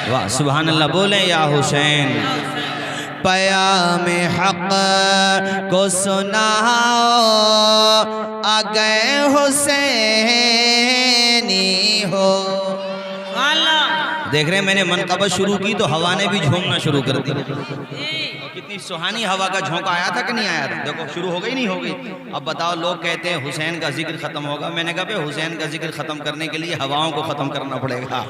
वाह सुभान अल्लाह। बोले या हुसैन। पयाम हक को सुनाओ आ गए हुसैनी हो। देख रहे हैं मैंने मनक़बत शुरू की तो हवा ने भी झूमना शुरू कर दी। कितनी सुहानी हवा का झोंका आया था कि नहीं आया था? देखो शुरू हो गई नहीं हो गई। अब बताओ, लोग कहते हैं हुसैन का जिक्र खत्म होगा। मैंने कहा भाई हुसैन का जिक्र खत्म करने के लिए हवाओं को खत्म करना पड़ेगा।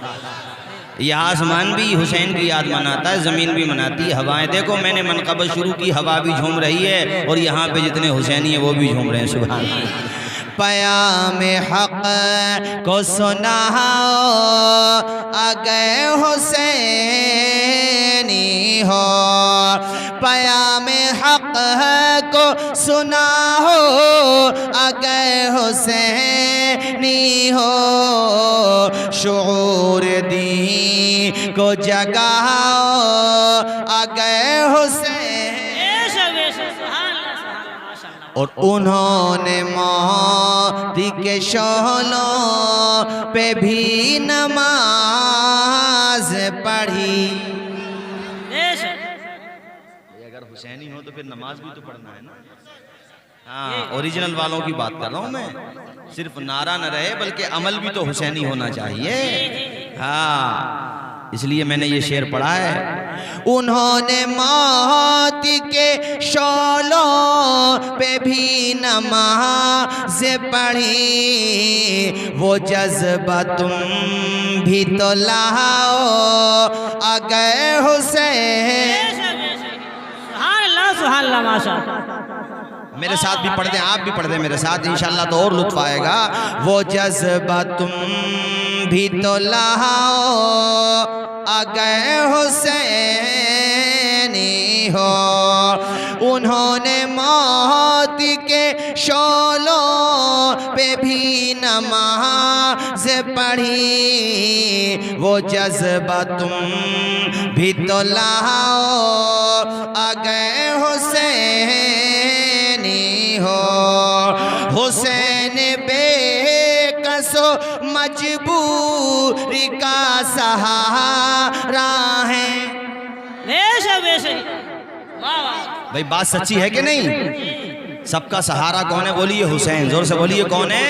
यह आसमान भी हुसैन की याद मनाता है, ज़मीन भी मनाती है, हवाएं। देखो मैंने मनक़बत शुरू की, हवा भी झूम रही है और यहाँ पे जितने हुसैनी है वो भी झूम रहे हैं। सुभान अल्लाह। पयाम हक को सुनाओ आ गए हुसैनी हो। पयाम हक को सुनाओ आ गए हुसैनी हो। शऊर दी को जगाओ आ गए हुसैन। और उन्होंने मौत के शोलों पे भी नमाज पढ़ी। अगर हुसैनी हो तो फिर नमाज भी तो पढ़ना है ना। हाँ, ओरिजिनल वालों की बात कर रहा हूँ मैं। सिर्फ नारा न रहे बल्कि अमल भी तो हुसैनी होना चाहिए। हाँ, इसलिए मैंने ये शेर पढ़ा है। उन्होंने मौत के शोलों पे भी नमाज पढ़ी। वो जज्बा तुम भी तो लाओ आ गए हुसैन। सुभान अल्लाह माशाअल्लाह। मेरे साथ भी पढ़ दें, आप भी पढ़ दें मेरे साथ, इंशाअल्लाह तो और लुत्फ आएगा। वो जज्बा तुम भी तो लाओ आ गए हुसैनी हो। उन्होंने मौत के शोलों पे भी नमाज पढ़ी। वो जज्बा तुम भी तो लाओ आ गए हुसैनी हो। हुसैन बेकसो मजबूरी का सहारा है। भाई बात सच्ची है कि नहीं? सबका सहारा कौन है? बोलिए हुसैन। जोर से बोलिए कौन है?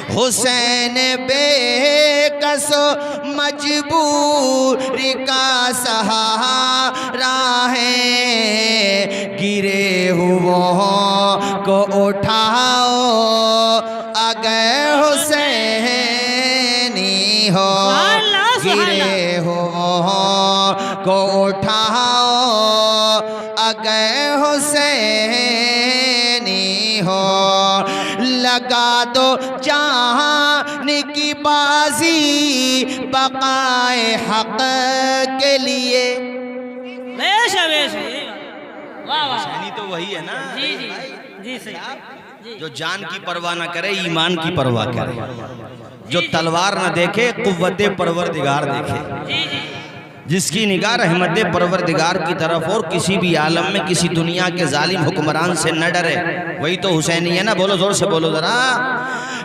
हुसैन बेकसो मजबूरी का सहारा है। गिरे हुओं को उठाओ आ गए हुसैनी हो। गिरे हुओं को उठाओ आ गए हुसैनी हो। लगा दो जान की बाजी बकाए हक के लिए। हुसैनी तो वही है ना। जी जी जी सही। जो जान की परवाह न करे, ईमान की परवाह करे। जो तलवार न देखे, कुव्वते परवरदिगार देखे। जिसकी निगाह रहमत परवरदिगार की तरफ और किसी भी आलम में किसी दुनिया के जालिम हुक्मरान से न डरे, वही तो हुसैनी है ना। बोलो जोर से बोलो जरा।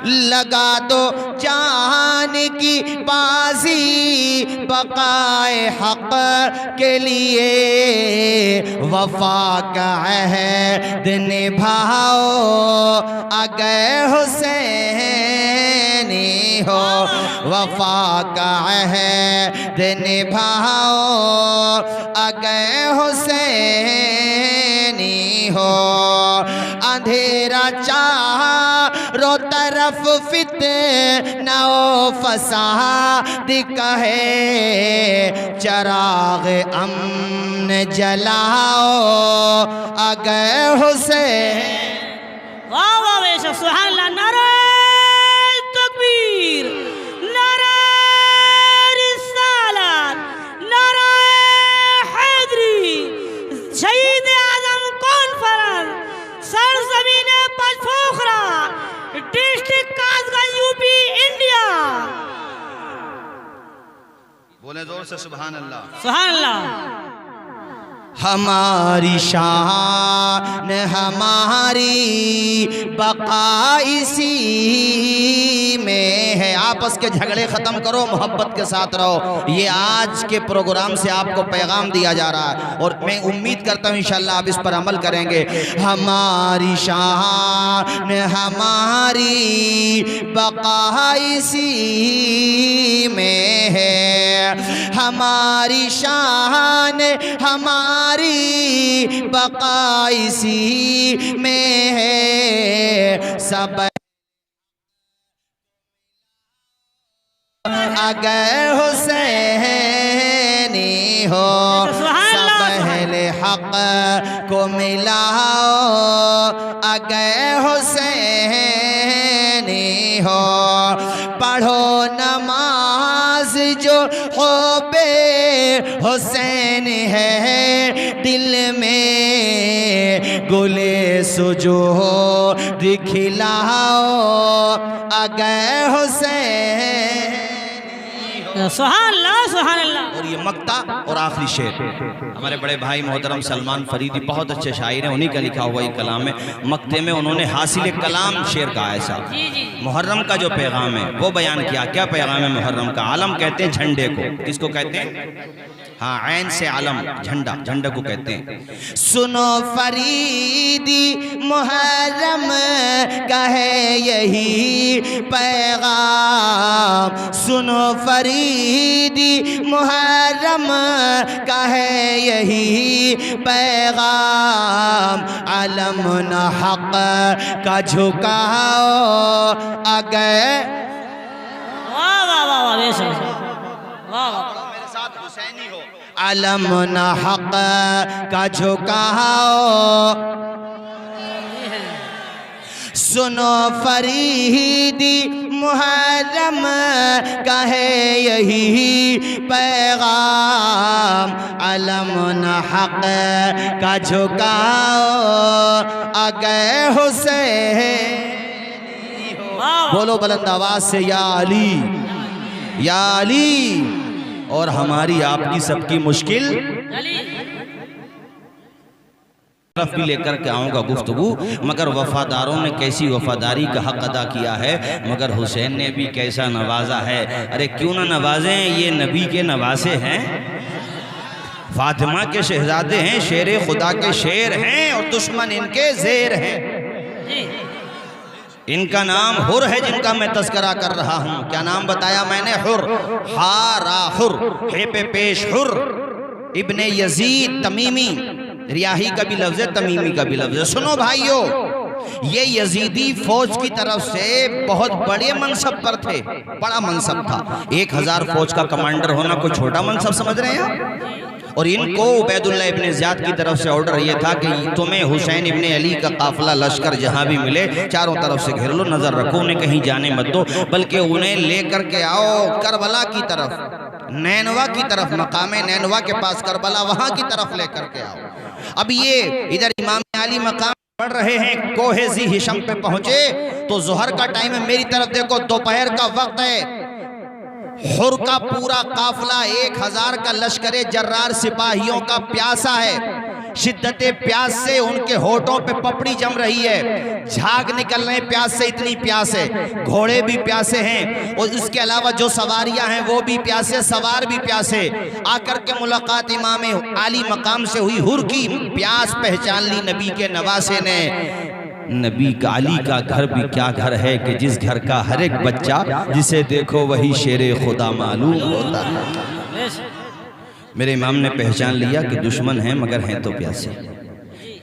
लगा दो जान की बाजी बकाए हक के लिए। वफा का अहद निभाओ आ गए हुसैनी हो। वफा का अहद निभाओ आ गए हुसैनी हो। अंधेरा चारों तरफ फितना ओ फसाद कहे। चराग अमन जलाओ आ गए हुसैन। वाह वाह बेशक सुभान अल्लाह। नारे तकबीर, नारे रिसालत, नारे हैदरी। शहीद आजम कॉन्फ्रेंस सरजमीन पचपोखरा डिस्ट्रिक्ट कासगंज यूपी इंडिया। बोले जोर से सुभान अल्लाह। सुभान अल्लाह। हमारी शान हमारी बका इसी में है। आपस के झगड़े ख़त्म करो, मोहब्बत के साथ रहो। ये आज के प्रोग्राम से आपको पैगाम दिया जा रहा है और मैं उम्मीद करता हूँ इंशाअल्लाह आप इस पर अमल करेंगे। हमारी शान हमारी बका इसी में है, हमारी शान हमारी बका इसी में है। सब अगर हुसैनी हो सब अहले हक को मिलाओ, अगर हुसैनी हो पढ़ो नमाज जो हो बे हुसैन है, दिल में गुले सुजो दिखलाओ, अगर हुसैन। सुभान अल्लाह सुभान अल्लाह। और ये मक्ता और आखिरी शेर हमारे बड़े भाई मोहतरम सलमान फरीदी बहुत अच्छे शायर हैं, उन्हीं का लिखा हुआ ये कलाम है। मक्ते में उन्होंने हासिल कलाम शेर कहा है साहब। मुहर्रम का जो पैगाम है वो बयान किया। क्या पैगाम है मुहर्रम का? आलम कहते हैं झंडे को। किसको कहते हैं? हाँ, ऐन से आलम, झंडा, झंडे को कहते हैं। सुनो फरीदी मुहर्रम का है यही पैगाम, सुनो फरीदी मुहर्रम का है यही पैगाम, आलम न हक का झुकाओ अगर। वाह वाह वाह वाह वाह वाह। हुसैनी हो आलम न हक का झुकाओ, सुनो फरीदी मुहर्रम का है यही पैगाम, आलम न हक का झुकाओ अगर हुसैनी हो। बोलो बुलंद आवाज से या अली या अली। और हमारी आपकी सबकी मुश्किल तरफ भी लेकर के आऊँगा गुफ्तगू, मगर वफादारों ने कैसी वफादारी का हक अदा किया है, मगर हुसैन ने भी कैसा नवाजा है। अरे क्यों ना नवाजें, ये नबी के नवासे हैं, फातिमा के शहजादे हैं, शेर खुदा के शेर हैं और दुश्मन इनके जेर हैं। इनका नाम हुर है जिनका मैं तस्करा कर रहा हूँ। क्या नाम बताया मैंने? हुर, हा रा हुर, हे पे पेश हुर इब्ने यजीद तमीमी। रियाही का भी लफ्ज़ है, तमीमी का भी लफ्ज़ है। सुनो भाइयों, ये यजीदी फौज की तरफ से बहुत बड़े मनसब पर थे, बड़ा मनसब था। 1000 फौज का कमांडर होना कोई छोटा मनसब समझ रहे हैं? और इनको उबैदुल्लाह इब्ने ज़ियाद की तरफ से ऑर्डर ये था कि तुम्हें हुसैन इब्ने अली का काफिला लश्कर जहाँ भी मिले चारों तरफ से घेर लो, नज़र रखो, उन्हें कहीं जाने मत दो, बल्कि उन्हें लेकर के आओ करबला की तरफ, नैनवा की तरफ, मकाम नैनवा के पास करबला, वहाँ की तरफ लेकर के आओ। अब ये इधर इमाम अली मकाम पढ़ रहे हैं, कोहे ज़ी हिशम पे पहुँचे तो जोहर का टाइम है, मेरी तरफ देखो दोपहर का वक्त है। हुर का पूरा काफिला 1000 का लश्कर जर्रार सिपाहियों का प्यासा है। शिद्दते प्यास से उनके होठों पे पपड़ी जम रही है, झाग निकल रहे हैं प्यास से, इतनी प्यास है। घोड़े भी प्यासे हैं और इसके अलावा जो सवारियां हैं वो भी प्यासे, सवार भी प्यासे। आकर के मुलाकात इमाम आली मकाम से हुई। हुर की प्यास पहचान ली नबी के नवासे ने। नबी का अली का घर भी क्या घर है कि जिस घर का हर एक बच्चा जिसे देखो वही शेरे खुदा मालूम होता है। मेरे इमाम ने पहचान लिया कि दुश्मन हैं मगर हैं तो प्यासे।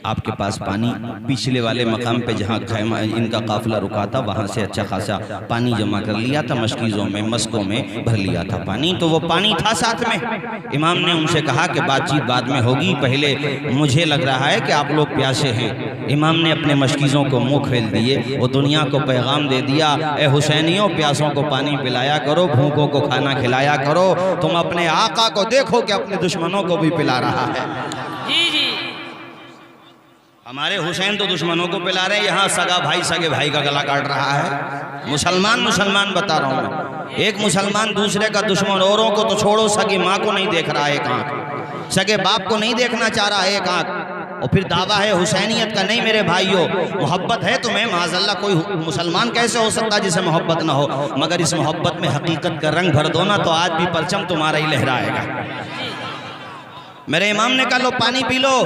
आपके पास पानी, पिछले वाले मकाम पे जहाँ इनका काफिला रुका था वहाँ से अच्छा खासा पानी जमा कर लिया था, मशकीज़ों में, मस्कों में भर लिया था पानी, तो वो पानी था साथ में। इमाम ने उनसे कहा कि बातचीत बाद में होगी, पहले मुझे लग रहा है कि आप लोग प्यासे हैं। इमाम ने अपने मशकीज़ों को मुँह खेल दिए, वो दुनिया को पैगाम दे दिया, ए हुसैनियों प्यासों को पानी पिलाया करो, भूखों को खाना खिलाया करो। तुम अपने आका को देखो कि अपने दुश्मनों को भी पिला रहा है। जी जी, हमारे हुसैन तो दुश्मनों को पिला रहे हैं, यहाँ सगा भाई सगे भाई का गला काट रहा है। मुसलमान बता रहा हूँ मैं, एक मुसलमान दूसरे का दुश्मन, औरों को तो छोड़ो, सगे माँ को नहीं देख रहा है एक आँख, सगे बाप को नहीं देखना चाह रहा है एक आँख, और फिर दावा है हुसैनियत का। नहीं मेरे भाइयों, मोहब्बत है तुम्हें, माज़अल्लाह कोई मुसलमान कैसे हो सकता जिसे मोहब्बत ना हो, मगर इस मोहब्बत में हकीकत का रंग भर दो ना तो आज भी परचम तुम्हारा ही लहराएगा। मेरे इमाम ने कहा लो पानी पी लो,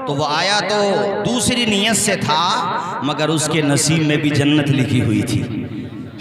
तो वो आया तो दूसरी नीयत से था, मगर उसके नसीब में भी जन्नत लिखी हुई थी।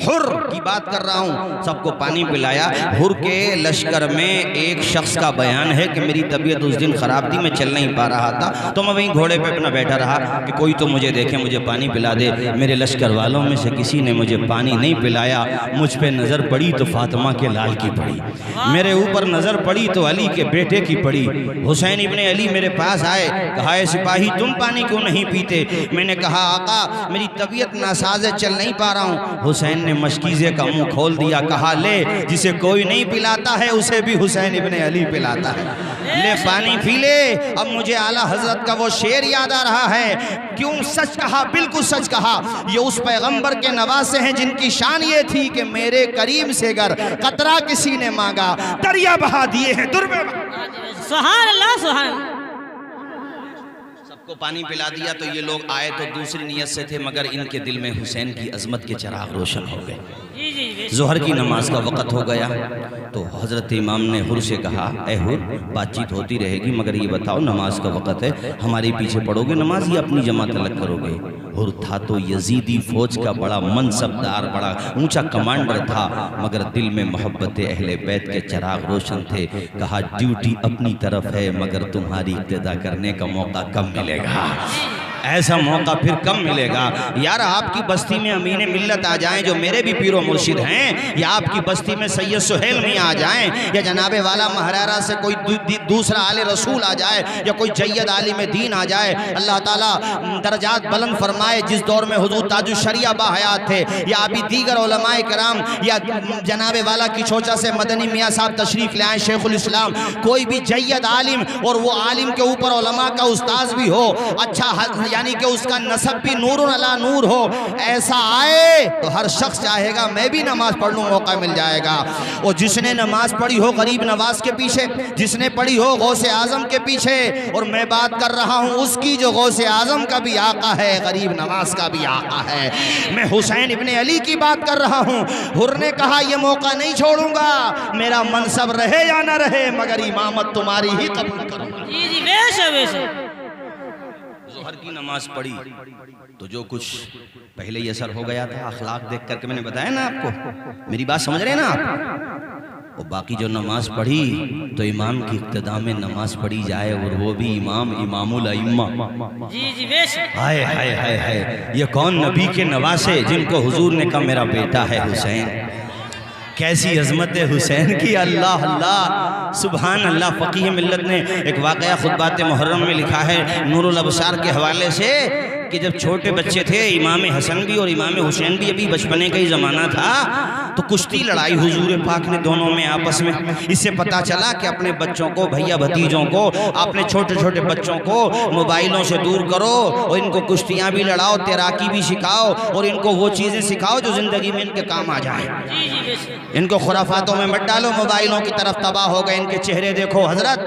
हुर की बात कर रहा हूँ, सबको पानी पिलाया। हुर के लश्कर में एक शख्स का बयान है कि मेरी तबीयत उस दिन ख़राब थी, मैं चल नहीं पा रहा था, तो मैं वहीं घोड़े पे अपना बैठा रहा कि कोई तो मुझे देखे, मुझे पानी पिला दे। मेरे लश्कर वालों में से किसी ने मुझे पानी नहीं पिलाया। मुझ पे नज़र पड़ी तो फातिमा के लाल की पड़ी, मेरे ऊपर नज़र पड़ी तो अली के बेटे की पड़ी। हुसैन इब्ने अली मेरे पास आए, कहा सिपाही तुम पानी क्यों नहीं पीते? मैंने कहा आका मेरी तबीयत नासाज है, चल नहीं पा रहा हूँ। हुसैन ने मशकीज़े का मुंह खोल दिया, कहा ले जिसे कोई नहीं पिलाता है उसे भी हुसैन इब्ने अली पिलाता है, ले पानी पी ले। अब मुझे आला हजरत का वो शेर याद आ रहा है, क्यों सच कहा, बिल्कुल सच कहा। ये उस पैगंबर के नवासे हैं जिनकी शान ये थी कि मेरे करीम से गर कतरा किसी ने मांगा, दरिया बहा दिए हैं दुर्बे। सुभान अल्लाह, सुभान। को पानी पिला दिया तो ये लोग आए तो दूसरी नीयत से थे, मगर इनके दिल में हुसैन की अजमत के चिराग रोशन हो गए। जोहर की नमाज का वक़्त हो गया तो हज़रत इमाम ने हुर से कहा, ए हुर बातचीत होती रहेगी मगर ये बताओ नमाज का वक़्त है, हमारे पीछे पढ़ोगे नमाज या अपनी जमात अलग करोगे? हुर था तो यजीदी फौज का बड़ा मनसबदार, बड़ा ऊंचा कमांडर था, मगर दिल में मोहब्बत अहले बैत के चिराग रोशन थे। कहा ड्यूटी अपनी तरफ है मगर तुम्हारी इक्तदा करने का मौका कम मिलेगा, ऐसा मौका फिर कम मिलेगा। यार आपकी बस्ती में अमीन मिल्लत आ जाएं जो मेरे भी पीरो मुर्शिद हैं, या आपकी बस्ती में सैयद सुहेल मियां आ जाएं, या जनाबे वाला महरारा से कोई दूसरा आले रसूल आ जाए, या कोई जय्यद आलिम दीन आ जाए, अल्लाह ताला दर्जात बुलंद फरमाए। जिस दौर में हुजूर ताजुश शरिया बाहयात थे, या अभी दीगर उलमाए कराम, या जनाबे वाला किछोचा से मदनी मियाँ साहब तशरीफ़ ले आए, शेखुल इस्लाम, कोई भी जय्यद आलिम, और वो आलिम के ऊपर उलमा का उस्ताद भी हो, अच्छा यानी कि उसका नसब भी नूरुन अला नूर हो, ऐसा आए तो हर शख्स चाहेगा मैं भी नमाज पढ़ लूँ, मौका मिल जाएगा। और जिसने नमाज पढ़ी हो गरीब नवाज के पीछे, जिसने पढ़ी हो गौसे आजम के पीछे, और मैं बात कर रहा हूँ उसकी जो गौसे आजम का भी आका है, गरीब नवाज का भी आका है, मैं हुसैन इब्ने अली की बात कर रहा हूँ। हुर ने कहा ये मौका नहीं छोड़ूंगा, मेरा मनसब रहे या ना रहे मगर इमामत तुम्हारी ही कबूल करूंगा। जी जी बेशक बेशक। जोहर की नमाज पढ़ी तो जो कुछ पहले ही असर हो गया था अखलाक देख करके, मैंने बताया ना आपको, मेरी बात समझ रहे हैं ना आप? और बाकी जो नमाज पढ़ी तो इमाम की इक्तदा में नमाज पढ़ी जाए, और वो भी इमाम इमामुल अइम्मा। जी जी बेशक। हाय हाय हाय हाय, ये कौन नबी के नवासे जिनको हुजूर ने कहा मेरा बेटा है हुसैन। कैसी अजमत है हुसैन की, अल्लाह अल्लाह सुभान अल्लाह। फ़क़ीह मिल्लत ने एक वाक़या खुतबात मुहर्रम में लिखा है नूरुल अबसार के हवाले से कि जब छोटे बच्चे थे, इमाम हसन भी और इमाम हुसैन भी अभी बचपने का ही ज़माना था, तो कुश्ती लड़ाई हुजूर पाक ने दोनों में आपस में। इससे पता चला कि अपने बच्चों को, भैया भतीजों को, अपने छोटे छोटे बच्चों को मोबाइलों से दूर करो और इनको कुश्तियाँ भी लड़ाओ, तैराकी भी सिखाओ, और इनको वो चीज़ें सिखाओ जो ज़िंदगी में इनके काम आ जाए। इनको खुराफातों में मत डालो, मोबाइलों की तरफ तबाह हो गए। इनके चेहरे देखो हजरत,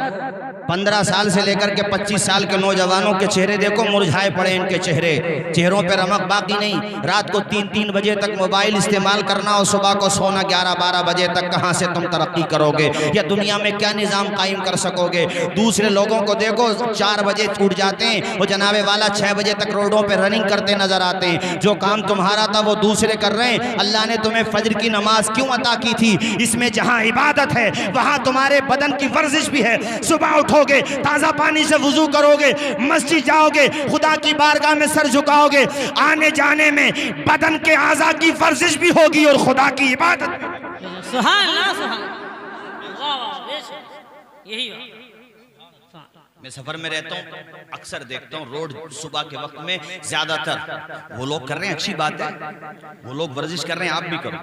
15 साल से लेकर के 25 साल के नौजवानों के चेहरे देखो, मुरझाए पड़े इनके चेहरे, चेहरों पे रमक बाकी नहीं। रात को 3-3 बजे तक मोबाइल इस्तेमाल करना और सुबह को सोना 11-12 बजे तक, कहाँ से तुम तरक्की करोगे या दुनिया में क्या निज़ाम कायम कर सकोगे? दूसरे लोगों को देखो 4 बजे उठ जाते हैं, वो जनाबे वाला 6 बजे तक रोडों पे रनिंग करते नजर आते हैं। जो काम तुम्हारा था वो दूसरे कर रहे हैं। अल्लाह ने तुम्हें फजर की नमाज क्यों अता की थी? इसमें जहाँ इबादत है वहाँ तुम्हारे बदन की वर्जिश भी है। सुबह उठोगे, ताज़ा पानी से वुजू करोगे, मस्जिद जाओगे, खुदा की बारगाह में सर झुकाओगे, आने जाने में बदन के आज़ा की वर्जिश भी होगी और खुदा की इबादत। सुभान अल्लाह, सुभान अल्लाह। यही मैं सफ़र में रहता हूँ, अक्सर देखता हूँ रोड सुबह के वक्त में ज़्यादातर वो लोग कर रहे हैं, अच्छी बात है, वो लोग वर्जिश कर रहे हैं, आप भी करो।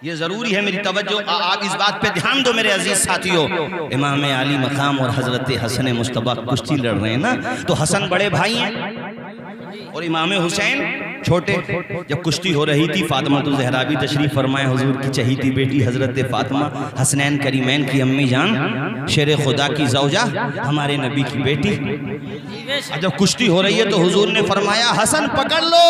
ये जरूरी है मेरी तवज्जो, आप इस बात पे ध्यान दो मेरे अजीज साथियों। इमाम अली मकाम और हजरत हसन मुस्तफा कुश्ती लड़ रहे हैं ना, तो हसन बड़े भाई हैं और इमाम हुसैन छोटे। जब कुश्ती हो रही थी, फातिमा तो ज़हरा भी तशरीफ फरमाए, हुजूर की चहीती बेटी हजरत फातिमा, हसनैन करीमैन की अम्मी जान, शेर खुदा की जौजा, हमारे नबी की बेटी। जब कुश्ती हो रही है तो हुजूर ने फरमाया हसन पकड़ लो।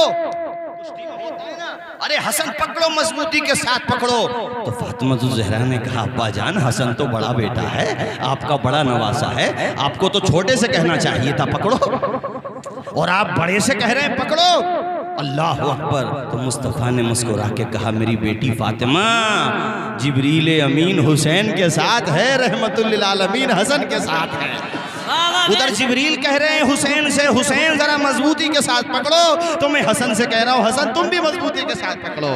अरे हसन पकड़ो, मजबूती के साथ पकड़ो। तो फातिमा तो ज़हरा ने कहा अब्बा जान, हसन तो बड़ा बेटा है, आपका बड़ा नवासा है, आपको तो छोटे से कहना चाहिए था पकड़ो, और आप बड़े से कह रहे हैं पकड़ो। अल्लाह अकबर। तो मुस्तफ़ा ने मुस्कुरा के कहा मेरी बेटी फातिमा, जिब्रील अमीन हुसैन के साथ है, रहमतुल लिल आलमीन हसन के साथ है। उधर जिब्रील कह रहे हैं हुसैन से, हुसैन जरा मजबूती के साथ पकड़ो, तो मैं हसन से कह रहा हूँ हसन तुम भी मजबूती के साथ पकड़ो।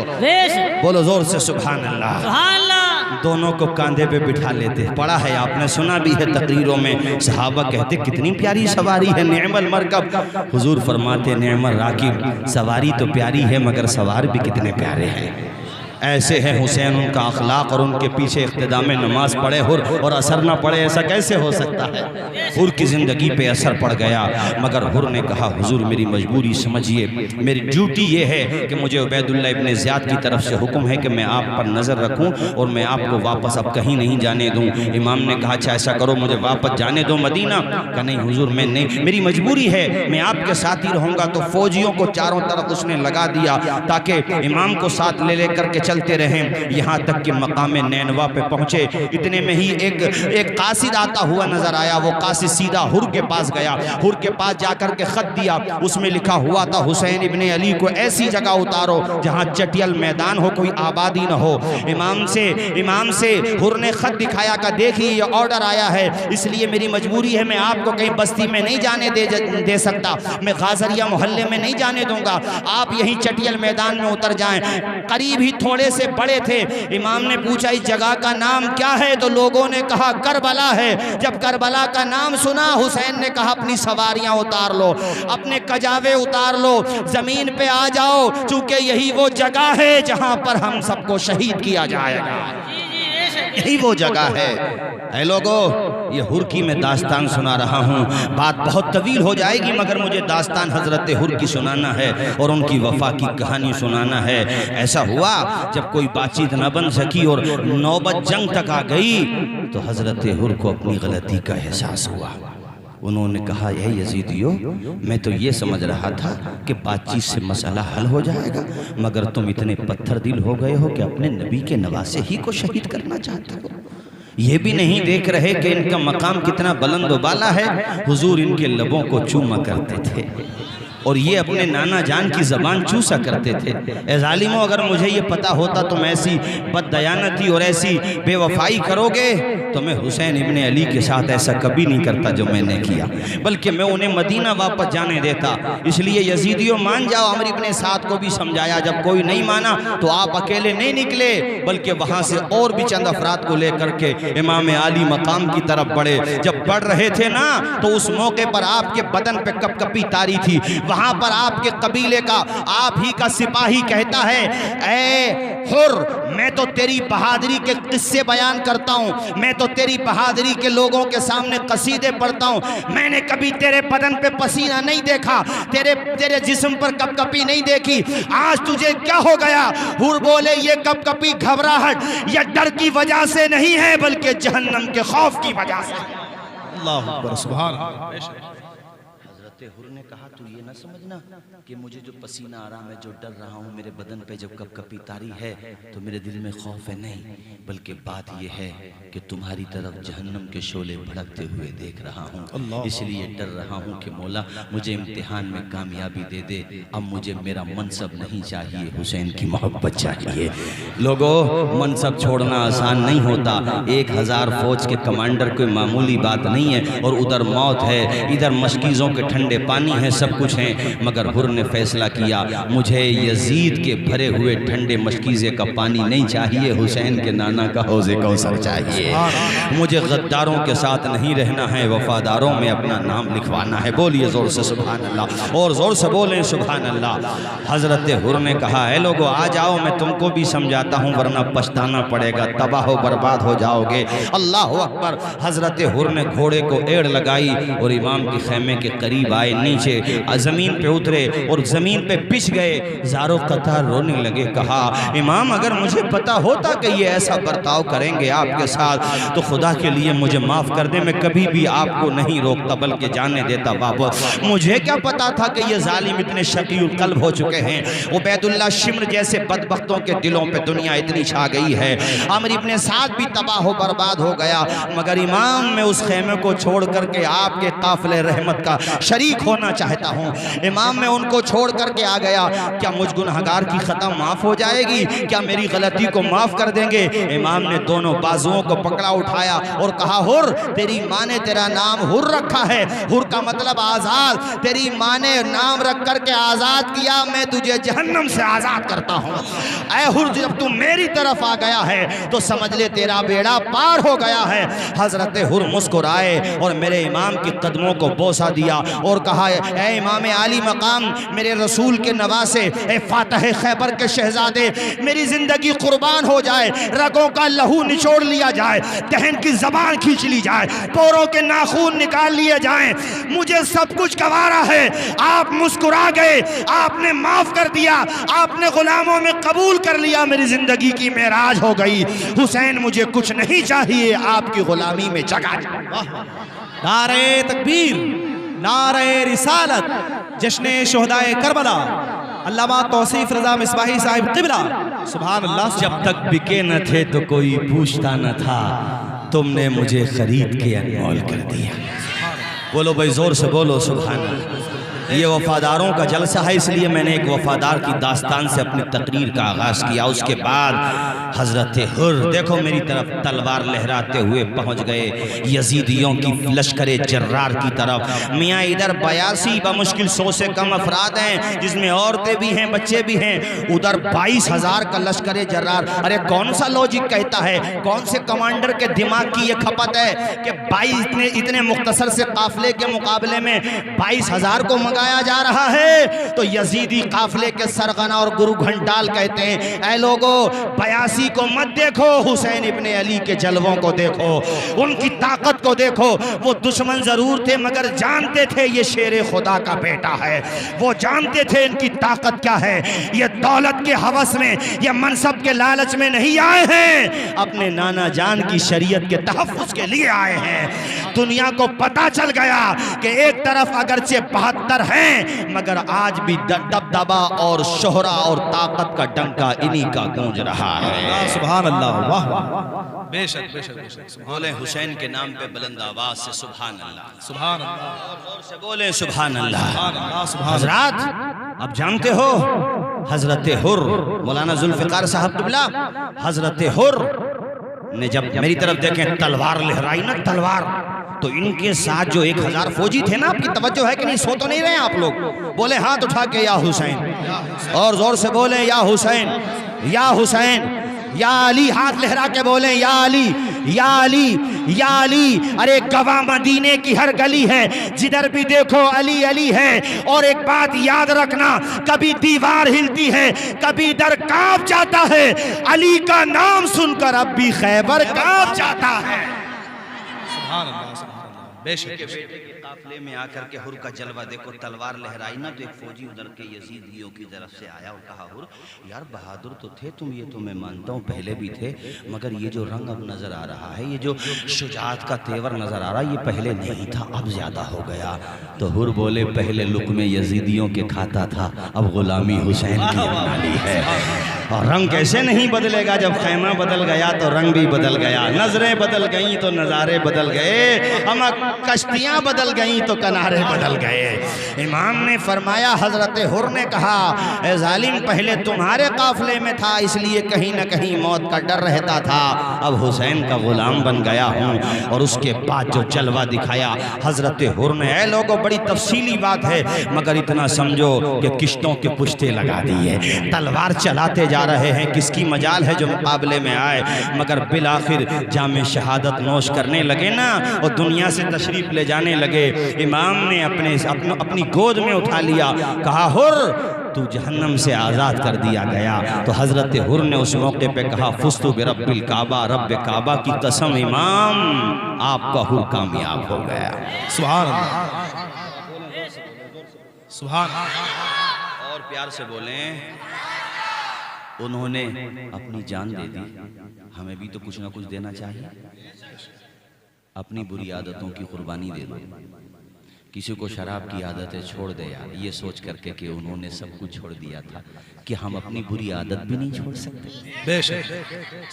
बोलो जोर से सुभान अल्लाह। सुभान अल्लाह। दोनों को कांधे पे बिठा लेते। पढ़ा है आपने, सुना भी है तकरीरों में, सहाबा कहते कितनी प्यारी सवारी है, नेमल मरकब। हुजूर फरमाते नेमल राकिब, सवारी तो प्यारी है मगर सवार भी कितने प्यारे हैं। ऐसे है हुसैन, उनका अखलाक और उनके पीछे इख्तिदा में नमाज पढ़े हुर और असर ना पड़े, ऐसा कैसे हो सकता है। हुर की ज़िंदगी पे असर पड़ गया, मगर हुर ने कहा हुजूर मेरी मजबूरी समझिए, मेरी ड्यूटी ये है कि मुझे उबैदुल्लाह इब्ने ज़ियाद की तरफ से हुक्म है कि मैं आप पर नज़र रखूं और मैं आपको वापस अब कहीं नहीं जाने दूं। इमाम ने कहा अच्छा ऐसा करो, मुझे वापस जाने दो मदीना। कहा नहीं हुजूर मैं नहीं, मेरी मजबूरी है, मैं आपके साथ ही रहूँगा। तो फौजियों को चारों तरफ उसने लगा दिया ताकि इमाम को साथ ले लेकर के चलते रहें, यहाँ तक कि मकाम नैनवा पे पहुँचे। इतने में ही एक कासिद आता हुआ नजर आया। वो कासिद सीधा हुर के पास गया, हुर के पास जाकर के खत दिया। उसमें लिखा हुआ था हुसैन इब्ने अली को ऐसी जगह उतारो जहाँ चटियल मैदान हो, कोई आबादी न हो। इमाम से हुर ने खत दिखाया का देखिए ये ऑर्डर आया है, इसलिए मेरी मजबूरी है, मैं आपको कहीं बस्ती में नहीं जाने दे सकता, मैं गाजरिया मोहल्ले में नहीं जाने दूंगा, आप यहीं चटियल मैदान में उतर जाएं। करीब ही थोड़े से बड़े थे। इमाम ने पूछा इस जगह का नाम क्या है, तो लोगों ने कहा करबला है। जब करबला का नाम सुना, हुसैन ने कहा अपनी सवारियां उतार लो, अपने कजावे उतार लो, जमीन पे आ जाओ, चूंकि यही वो जगह है जहां पर हम सबको शहीद किया जाएगा, यही वो जगह है। ऐ लोगों, ये हुर की मैं दास्तान सुना रहा हूँ, बात बहुत तवील हो जाएगी, मगर मुझे दास्तान हजरत हुर की सुनाना है और उनकी वफा की कहानी सुनाना है। ऐसा हुआ जब कोई बातचीत न बन सकी और नौबत जंग तक आ गई, तो हजरत हुर को अपनी गलती का एहसास हुआ। उन्होंने कहा यह यजीदियो, मैं तो ये समझ रहा था कि बातचीत से मसला हल हो जाएगा, मगर तुम इतने पत्थर दिल हो गए हो कि अपने नबी के नवासे ही को शहीद करना चाहते हो। ये भी नहीं देख रहे कि इनका मकाम कितना बुलंद बाला है। हुजूर इनके लबों को चूमा करते थे और ये अपने नाना जान की ज़बान चूसा करते थे। ए ज़ालिमों, अगर मुझे ये पता होता तुम ऐसी बददयानती और ऐसी बेवफाई करोगे तो मैं हुसैन इब्ने अली के साथ ऐसा कभी नहीं करता जो मैंने किया, बल्कि मैं उन्हें मदीना वापस जाने देता। इसलिए यजीदियों मान जाओ। अमर इब्ने साद को भी समझाया, जब कोई नहीं माना तो आप अकेले नहीं निकले, बल्कि वहाँ से और भी चंद अफराद को लेकर के इमाम आली मकाम की तरफ बढ़े। जब बढ़ रहे थे ना, तो उस मौके पर आपके बदन पे कपकपी तारी थी। वहां पर आपके कबीले का, आप ही का सिपाही कहता है, ऐ हुर, मैं तो तेरी बहादुरी के किस्से बयान करता हूं, मैं तो तेरी बहादुरी के लोगों के सामने कसीदे पढ़ता हूं। मैंने कभी तेरे बदन पे पसीना नहीं देखा, तेरे जिस्म पर कपकपी नहीं देखी। आज तुझे क्या हो गया? हुर बोले, ये कपकपी घबराहट या डर की वजह से नहीं है, बल्कि जहन्नम के खौफ की वजह से। अल्लाह अकबर, सुभान अल्लाह। हुर ने कहा तू ये ना समझना कि मुझे जो पसीना आ रहा, मैं जो डर रहा हूँ, मेरे बदन पे जब कपकपी तारी है तो मेरे दिल में खौफ है, नहीं, बल्कि बात ये है कि तुम्हारी तरफ जहन्नम के शोले भड़कते हुए देख रहा हूँ, इसलिए डर रहा हूँ कि मौला मुझे इम्तिहान में कामयाबी दे दे। अब मुझे मेरा मनसब नहीं चाहिए, हुसैन की मोहब्बत चाहिए। लोगों, मनसब छोड़ना आसान नहीं होता। 1000 फौज के कमांडर कोई मामूली बात नहीं है, और उधर मौत है, इधर मशकीज़ों के ठंडे ठंडे पानी हैं, सब कुछ हैं, मगर हुर ने फैसला किया मुझे यजीद के भरे हुए ठंडे मशकीज़े का पानी नहीं चाहिए, हुसैन के नाना का हौज़े कौसर चाहिए। मुझे गद्दारों के साथ नहीं रहना है, वफादारों में अपना नाम लिखवाना है। बोलिए ज़ोर से सुभान अल्लाह, और ज़ोर से बोलें सुभान अल्लाह। हज़रत हुर ने कहा है लोगो आ जाओ, मैं तुमको भी समझाता हूँ वरना पछताना पड़ेगा, तबाह बर्बाद हो जाओगे। अल्लाह अकबर। हज़रत हुर ने घोड़े को एड़ लगाई और इमाम के खैमे के करीब आए, नीचे ज़मीन पे उतरे और ज़मीन पे बिछ गए, ज़ारो कतार रोने लगे। कहा इमाम अगर मुझे पता होता कि ये ऐसा बर्ताव करेंगे आपके साथ तो खुदा के लिए मुझे माफ़ कर दे, मैं कभी भी आपको नहीं रोकता बल्कि जाने देता। बाबा मुझे क्या पता था कि ये जालिम इतने शकीउल कल्ब हो चुके हैं। उबैदुल्लाह शिम्र जैसे बदबख्तों के दिलों पे दुनिया इतनी छा गई है। आमिर इब्ने साद भी तबाह हो बर्बाद हो गया, मगर इमाम मैं उस खेमे को छोड़ करके आपके काफिले रहमत का शरीक होना चाहता हूँ। इमाम मैं उनको छोड़ करके आ गया, क्या मुझ गुनहगार की खता माफ़ हो जाएगी? क्या मेरी गलती को माफ़ कर देंगे? इमाम ने दोनों बाजुओं को पकड़ा उठाया और कहा हुर तेरी माँ ने तेरा नाम हुर रखा है, हुर का मतलब आज़ाद, तेरी माँ ने नाम रख करके आज़ाद किया, मैं तुझे जहन्नम से आज़ाद करता हूँ। ऐ हुर जब तू मेरी तरफ आ गया है तो समझ ले तेरा बेड़ा पार हो गया है। हज़रत हुर मुस्कुराए और मेरे इमाम के कदमों को बोसा दिया और कहा ऐ इमाम आली मकाम, मेरे रसूल के नवासे, ए फातह खैबर के शहजादे, मेरी ज़िंदगी कुर्बान हो जाए, रगों का लहू निचोड़ लिया जाए, दहन की ज़बान खींच ली जाए, पोरों के नाखून निकाल लिए जाएं, मुझे सब कुछ गवारा है। आप मुस्कुरा गए, आपने माफ़ कर दिया, आपने गुलामों में कबूल कर लिया, मेरी ज़िंदगी की मेराज हो गई। हुसैन मुझे कुछ नहीं चाहिए, आपकी गुलामी में जगा। नारे तकबीर, नारे रिसालत, जश्ने शुहदाए करबला, अल्लामा तौसीफ रज़ा मिसबाही साहिब क़िबला, सुभान अल्लाह। जब तक बिके न थे तो कोई पूछता न था, तुमने मुझे खरीद के अनमोल कर दिया। बोलो भाई जोर से बोलो सुभान अल्लाह। ये वफादारों का जलसा है, इसलिए मैंने एक वफादार की दास्तान से अपनी तकरीर का आगाज़ किया। उसके बाद हज़रत हुर देखो मेरी तरफ तलवार लहराते हुए पहुँच गए यजीदियों की लश्कर जर्रार की तरफ। मियाँ इधर 82 बमुश्किल 100 से कम अफराद हैं, जिसमें औरतें भी हैं बच्चे भी हैं, उधर 22,000 का लश्कर जर्रार। अरे कौन सा लॉजिक कहता है, कौन से कमांडर के दिमाग की ये खपत है कि 22 इतने मुख्तसर से काफिले के मुकाबले में 22,000 को मंगाया जा रहा है? तो यजीदी काफिले के सरगना और गुरु घंटाल कहते हैं ऐ लोगो 82 को मत देखो, हुसैन इब्ने अली के जलवों को देखो, उनकी ताकत को देखो। वो दुश्मन जरूर थे मगर जानते थे ये शेरे खुदा का बेटा है, वो जानते थे इनकी ताकत क्या है। ये दौलत के हवस में, ये मनसब के लालच में नहीं आए हैं, अपने नाना जान की शरीयत के तहफ़्फ़ुज़ के लिए आए हैं। दुनिया को पता चल गया कि एक तरफ अगरचे 72 हैं मगर आज भी दबदबा और शोहरा और ताकत का डंका इन्हीं का गूंज रहा है। सुभान अल्लाह, वाह बेशक बेशक बेशक। बोले हुसैन के नाम पे बुलंद आवाज से सुभान अल्लाह, सुभान अल्लाह, और जोर से बोले सुभान अल्लाह। सुभान। हजरात अब जानते हो हजरत हुर मौलाना जुल्फ़िकार साहब क़िबला, हजरत हुर ने जब मेरी तरफ देखें तलवार लहराई ना तलवार, तो इनके साथ जो 1000 फौजी थे ना, आपकी तवज्जो है कि नहीं? सो तो नहीं रहे आप लोग? बोले हाथ उठा के या हुसैन, और जोर से बोले या हुसैन, या हुसैन, या अली, हाथ लहरा के बोले या अली, या अली, या अली। अरे गवाह मदीने की हर गली है, जिधर भी देखो अली अली है। और एक बात याद रखना, कभी दीवार हिलती है, कभी दर कांप जाता है, अली का नाम सुनकर अब भी खैबर कांप जाता है। सुभान अल्लाह, सुभान अल्लाह, बेशक। के बेटे के काफिले में आकर के हुर का जलवा देखो, तलवार लहराई ना तो एक फौजी उधर के यजीदियों की तरफ से आया और कहा हुर यार बहादुर तो थे तुम, ये तो मैं मानता हूँ पहले भी थे, मगर ये जो रंग अब नजर आ रहा है, ये जो शुजाअत का तेवर नजर आ रहा है, ये पहले नहीं था, अब ज्यादा हो गया। तो हुर बोले पहले लुक में यजीदियों के खाता था, अब गुलामी हुसैन की अपना ली है। और रंग कैसे नहीं बदलेगा, जब खैमा बदल गया तो रंग भी बदल गया, नजरें बदल गई तो नज़ारे बदल गए, हम कश्तियाँ बदल गई तो किनारे बदल गए। इमाम ने फरमाया, हजरत हुर ने कहा, ए जालिम पहले तुम्हारे काफिले में था इसलिए कहीं ना कहीं मौत का डर रहता था, अब हुसैन का गुलाम बन गया हूँ। और उसके बाद जो जलवा दिखाया हजरत हुर ने, ऐ लोगों बड़ी तफसीली बात है मगर इतना समझो कि किश्तों के पुश्ते लगा दिए, तलवार चलाते जा रहे हैं, किसकी मजाल है जो मुकाबले में आए, मगर बिलाखिर जामे शहादत नोश करने लगे ना और दुनिया से तशरीफ ले जाने लगे। इमाम ने अपनी गोद में उठा लिया, कहा हुर तू जहन्नम से आज़ाद कर दिया गया। तो हजरत हुर ने उस मौके पे कहा, फुस्तु बिरब्बिल काबा, रब्ब काबा की कसम इमाम आपका हुर कामयाब हो गया। सुभान अल्लाह, सुभान। और प्यार से बोलें, उन्होंने अपनी जान दे दी, हमें भी तो कुछ ना कुछ देना चाहिए। अपनी बुरी आदतों की कुर्बानी दे दो। किसी को शराब की आदत है, छोड़ दे यार, ये सोच करके कि उन्होंने सब कुछ छोड़ दिया था, कि हम अपनी बुरी आदत भी नहीं छोड़ सकते। बेशक।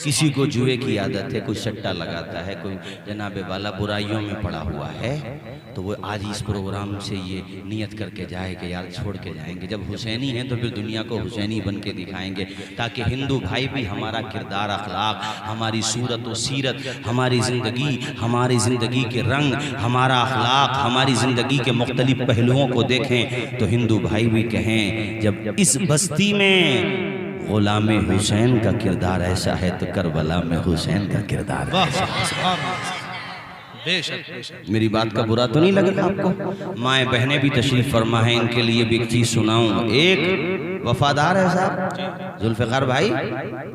किसी को जुए की आदत है, कोई सट्टा लगाता है, कोई जनाबे वाला बुराइयों में पड़ा हुआ है, तो वो आज इस प्रोग्राम से ये नियत करके जाए कि यार छोड़ के जाएंगे। जब हुसैनी हैं तो फिर दुनिया को हुसैनी बन के दिखाएंगे, ताकि हिंदू भाई भी हमारा किरदार, अखलाक, हमारी सूरत व सीरत, हमारी ज़िंदगी के रंग, हमारा अखलाक, हमारी ज़िंदगी के मुख्तलिफ पहलुओं को देखें तो हिंदू भाई भी कहें, जब इस बस्ती में गुलाम हुसैन का किरदार ऐसा है तो करबला में हुसैन का किरदार ऐसा है। मेरी बात का बुरा तो नहीं लगेगा आपको? माएँ बहनें भी तशरीफ फरमा है, इनके लिए भी एक चीज़ सुनाऊं। एक वफादार है साहब जुल्फ़िकार भाई,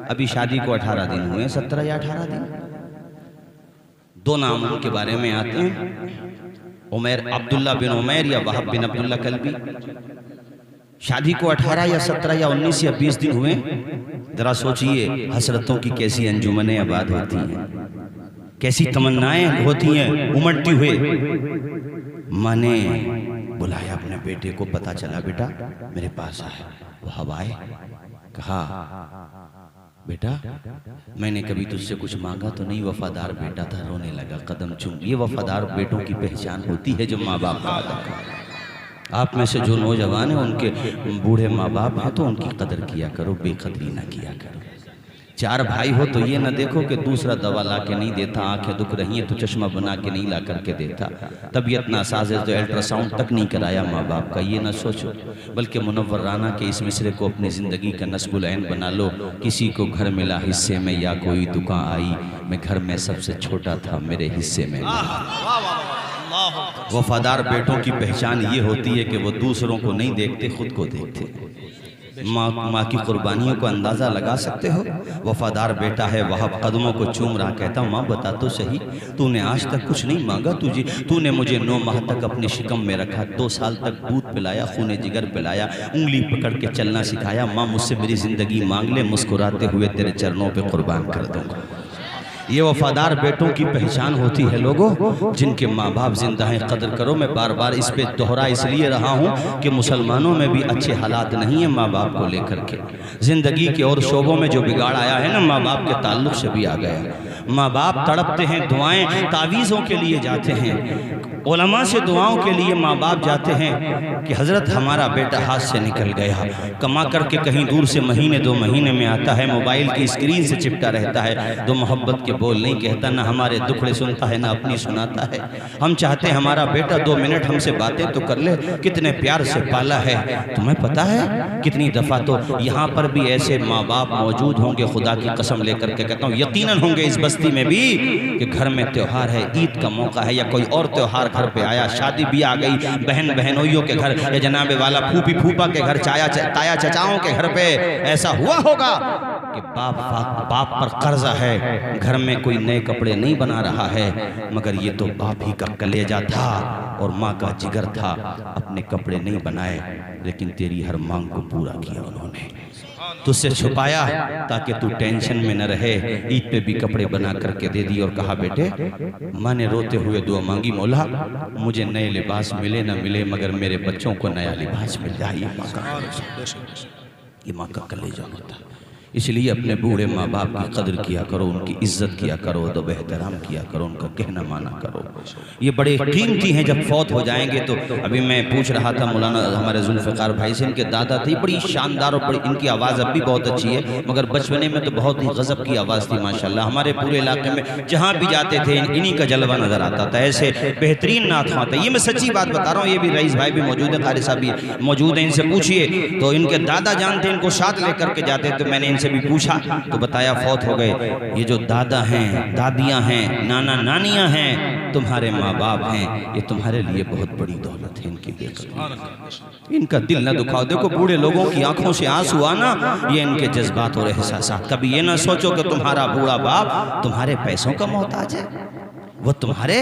अभी शादी को 18 दिन हुए, 17 या 18 दिन। दो नाम उनके बारे में आते हैं, उमैर, अब्दुल्ला बिन उमैर या वहाब बिन अब्दुल्ला कल्बी। शादी को 18 या 17 या 19 या 20 दिन हुए। जरा सोचिए हसरतों की कैसी अंजुमनें आबाद होती हैं, कैसी तमन्नाएं होती हैं उमड़ती हुए। माँ ने बुलाया अपने बेटे को, पता चला बेटा मेरे पास आए। वो हवाए कहा, बेटा मैंने कभी तुझसे कुछ मांगा तो नहीं, वफादार बेटा था। रोने लगा, कदम चूम। ये वफादार बेटों की पहचान होती है जो माँ बाप का अदब करते। आप में से जो नौजवान हैं उनके बूढ़े माँ बाप हैं तो उनकी कदर किया करो, बेकदरी ना किया करो। 4 भाई हो तो ये ना देखो कि दूसरा दवा ला के नहीं देता, आंखें दुख रही हैं तो चश्मा बना के नहीं ला करके देता, तबीयत नासाज है तो अल्ट्रासाउंड तक नहीं कराया माँ बाप का, ये ना सोचो। बल्कि मुनव्वराना के इस मिसरे को अपनी ज़िंदगी का नस्बुल ऐन बना लो। किसी को घर मिला हिस्से में या कोई दुकान आई, मैं घर में सबसे छोटा था, मेरे हिस्से में। वफादार बेटों की पहचान ये होती है कि वो दूसरों को नहीं देखते, खुद को देखते। माँ की कुर्बानियों को अंदाज़ा लगा सकते हो। वफादार बेटा है, वह कदमों को चूम रहा, कहता माँ बता तो सही, तूने आज तक कुछ नहीं मांगा, तूने मुझे 9 माह तक अपने शिकम में रखा, 2 साल तक दूध पिलाया, खूने जिगर पिलाया, उंगली पकड़ के चलना सिखाया। माँ मुझसे मेरी ज़िंदगी मांग ले, मुस्कुराते हुए तेरे चरणों पे कुर्बान कर दूँगा। ये वफादार बेटों की पहचान होती है लोगों, जिनके माँ बाप जिंदा हैं, कदर करो। मैं बार बार इस पे दोहरा इसलिए रहा हूँ कि मुसलमानों में भी अच्छे हालात नहीं है माँ बाप को लेकर के। ज़िंदगी के और शोबों में जो बिगाड़ आया है ना, माँ बाप के ताल्लुक़ से भी आ गया। माँ बाप तड़पते हैं, दुआएं तावीज़ों के लिए जाते हैं, उलमा से दुआओं के लिए माँ बाप जाते हैं कि हज़रत हमारा बेटा हाथ से निकल गया, कमा करके कहीं दूर से महीने 2 महीने में आता है, मोबाइल की स्क्रीन से चिपटा रहता है, 2 मोहब्बत के बोल नहीं कहता, ना हमारे दुखड़े सुनता है, ना अपनी सुनाता है। हम चाहते हैं हमारा बेटा 2 मिनट हमसे बातें तो कर ले, कितने प्यार से पाला है। तुम्हें पता है कितनी दफ़ा तो यहाँ पर भी ऐसे माँ बाप मौजूद होंगे, खुदा की कसम लेकर के कहता हूँ यकीनन होंगे इस बस्ती में भी, कि घर में त्यौहार है, ईद का मौका है या कोई और त्यौहार घर पे आया, शादी भी आ गई, बहन बहनोइयों के घर या जनाबे वाला फूफी फूफा के घर, ताया चचाओं के घर पे ऐसा हुआ होगा कि बाप पर कर्जा है, घर में कोई नए कपड़े नहीं बना रहा है, मगर ये तो बाप ही का कलेजा था और माँ का जिगर था। अपने कपड़े नहीं बनाए लेकिन तेरी हर मांग को पूरा किया उन्होंने, तुझसे छुपाया ताकि तू टेंशन में न रहे। ईद पे भी कपड़े बना करके दे दिए और कहा बेटे माँ ने रोते हुए दुआ मांगी, मौला मुझे नए लिबास मिले न मिले मगर मेरे बच्चों को नया लिबास मिल जाए। ये माँ का कलेजा होता है। इसलिए अपने बूढ़े माँ बाप की कदर किया करो, उनकी इज्जत किया करो, अदब एहतराम किया करो, उनका कहना माना करो। ये बड़े कीमती हैं, जब फौत हो जाएंगे तो। अभी मैं पूछ रहा था मौलाना हमारे जुल्फ़िकार भाई से, इनके दादा थे बड़ी शानदार और बड़ी, इनकी आवाज़ अब भी बहुत अच्छी है, मगर बचपने में तो बहुत ही गज़ब की आवाज़ थी माशाल्लाह। हमारे पूरे इलाके में जहाँ भी जाते थे इन्हीं का जलवा नज़र आता था, ऐसे बेहतरीन नात ख़्वां थे। ये मैं सच्ची बात बता रहा हूँ, ये भी रईस भाई भी मौजूद है, कारी साहब भी मौजूद हैं, इनसे पूछिए तो इनके दादा जानते, इनको साथ लेकर के जाते। तो मैंने इनसे भी पूछा तो बताया फौत हो गए। ये जो दादा हैं, दादियाँ हैं, नाना नानियाँ हैं, तुम्हारे माँ बाप हैं, ये तुम्हारे लिए बहुत बड़ी दौलत है। इनकी बेकदरी, इनका दिल न दुखाओ। देखो बूढ़े लोगों की आंखों से आंसू आना, ये इनके जज्बात और एहसासात। कभी ये ना सोचो कि तुम्हारा बूढ़ा बाप तुम्हारे पैसों का मोहताज है, वो तुम्हारे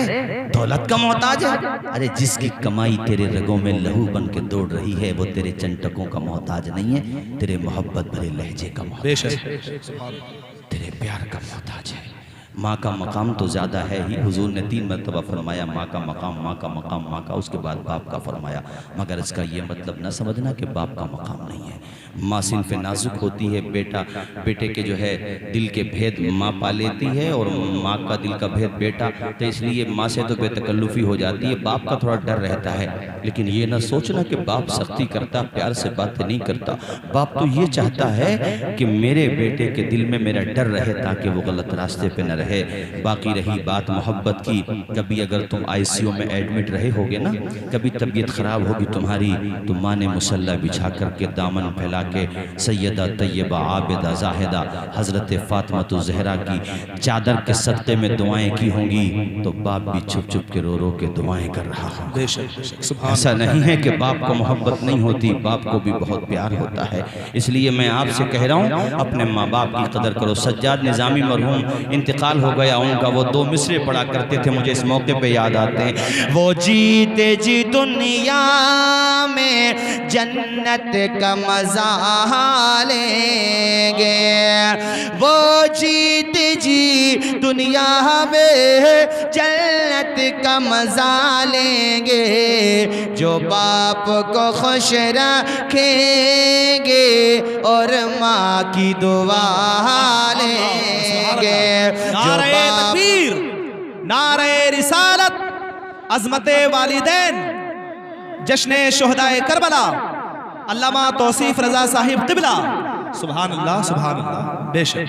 दौलत का मोहताज है। अरे जिसकी कमाई तेरे रगों में लहू बन के दौड़ रही है, वो तेरे चंटकों का मोहताज नहीं है, तेरे मोहब्बत भरे लहजे का मोहताज है, तेरे प्यार का मोहताज है। माँ का मकाम तो ज़्यादा है ही, हुजूर ने 3 मरतबा फरमाया माँ का मकाम, माँ का मकाम, माँ का, उसके बाद बाप का फरमाया। मगर इसका ये मतलब न समझना कि बाप का मकाम नहीं है। माँ सिन्फ़ नाजुक होती है, बेटे के जो है दिल के भेद माँ पा लेती है, और माँ का दिल का भेद बेटा, तो इसलिए माँ से तो बेतकल्लुफ़ी हो जाती है, बाप का थोड़ा डर रहता है। लेकिन ये ना सोचना कि बाप सख्ती करता, प्यार से बातें नहीं करता। बाप तो ये चाहता है कि मेरे बेटे के दिल में मेरा डर रहे, ताकि वो गलत रास्ते पे न रहे। बाकी रही बात मोहब्बत की, कभी अगर तुम ICU में एडमिट रहे होगे ना, कभी तबीयत ख़राब होगी तुम्हारी, तो माँ ने मुसल्ला बिछा करके दामन फैला के सैयदा तैयबा आबिदा जाहिदा हज़रत फ़ातिमा ज़हरा की चादर के सदक़े में दुआएं की होंगी, तो बाप भी छुप छुप के रो रो के दुआएं कर रहा होगा। ऐसा नहीं है कि बाप को मोहब्बत नहीं होती, बाप को भी बहुत प्यार होता है। इसलिए मैं आपसे कह रहा हूँ, अपने माँ बाप की कदर करो। सज्जाद निज़ामी मरहूम इंतकाल हो गया उनका, वो 2 मिसरे पढ़ा करते थे, मुझे इस मौके पे याद आते हैं। वो जीते जी दुनिया में जन्नत का मजा लेंगे, वो जीते जी दुनिया में जन्नत का मजा लेंगे, जो बाप को खुश रखेंगे और माँ की दुआ लेंगे। नारे तकबीर, नारे रिसालत, अज़मते वालिदैन, जश्ने शुहदाए करबला, अल्लामा तौसीफ रज़ा साहिब क़िबला, सुभान अल्लाह, सुभान अल्लाह। बेशक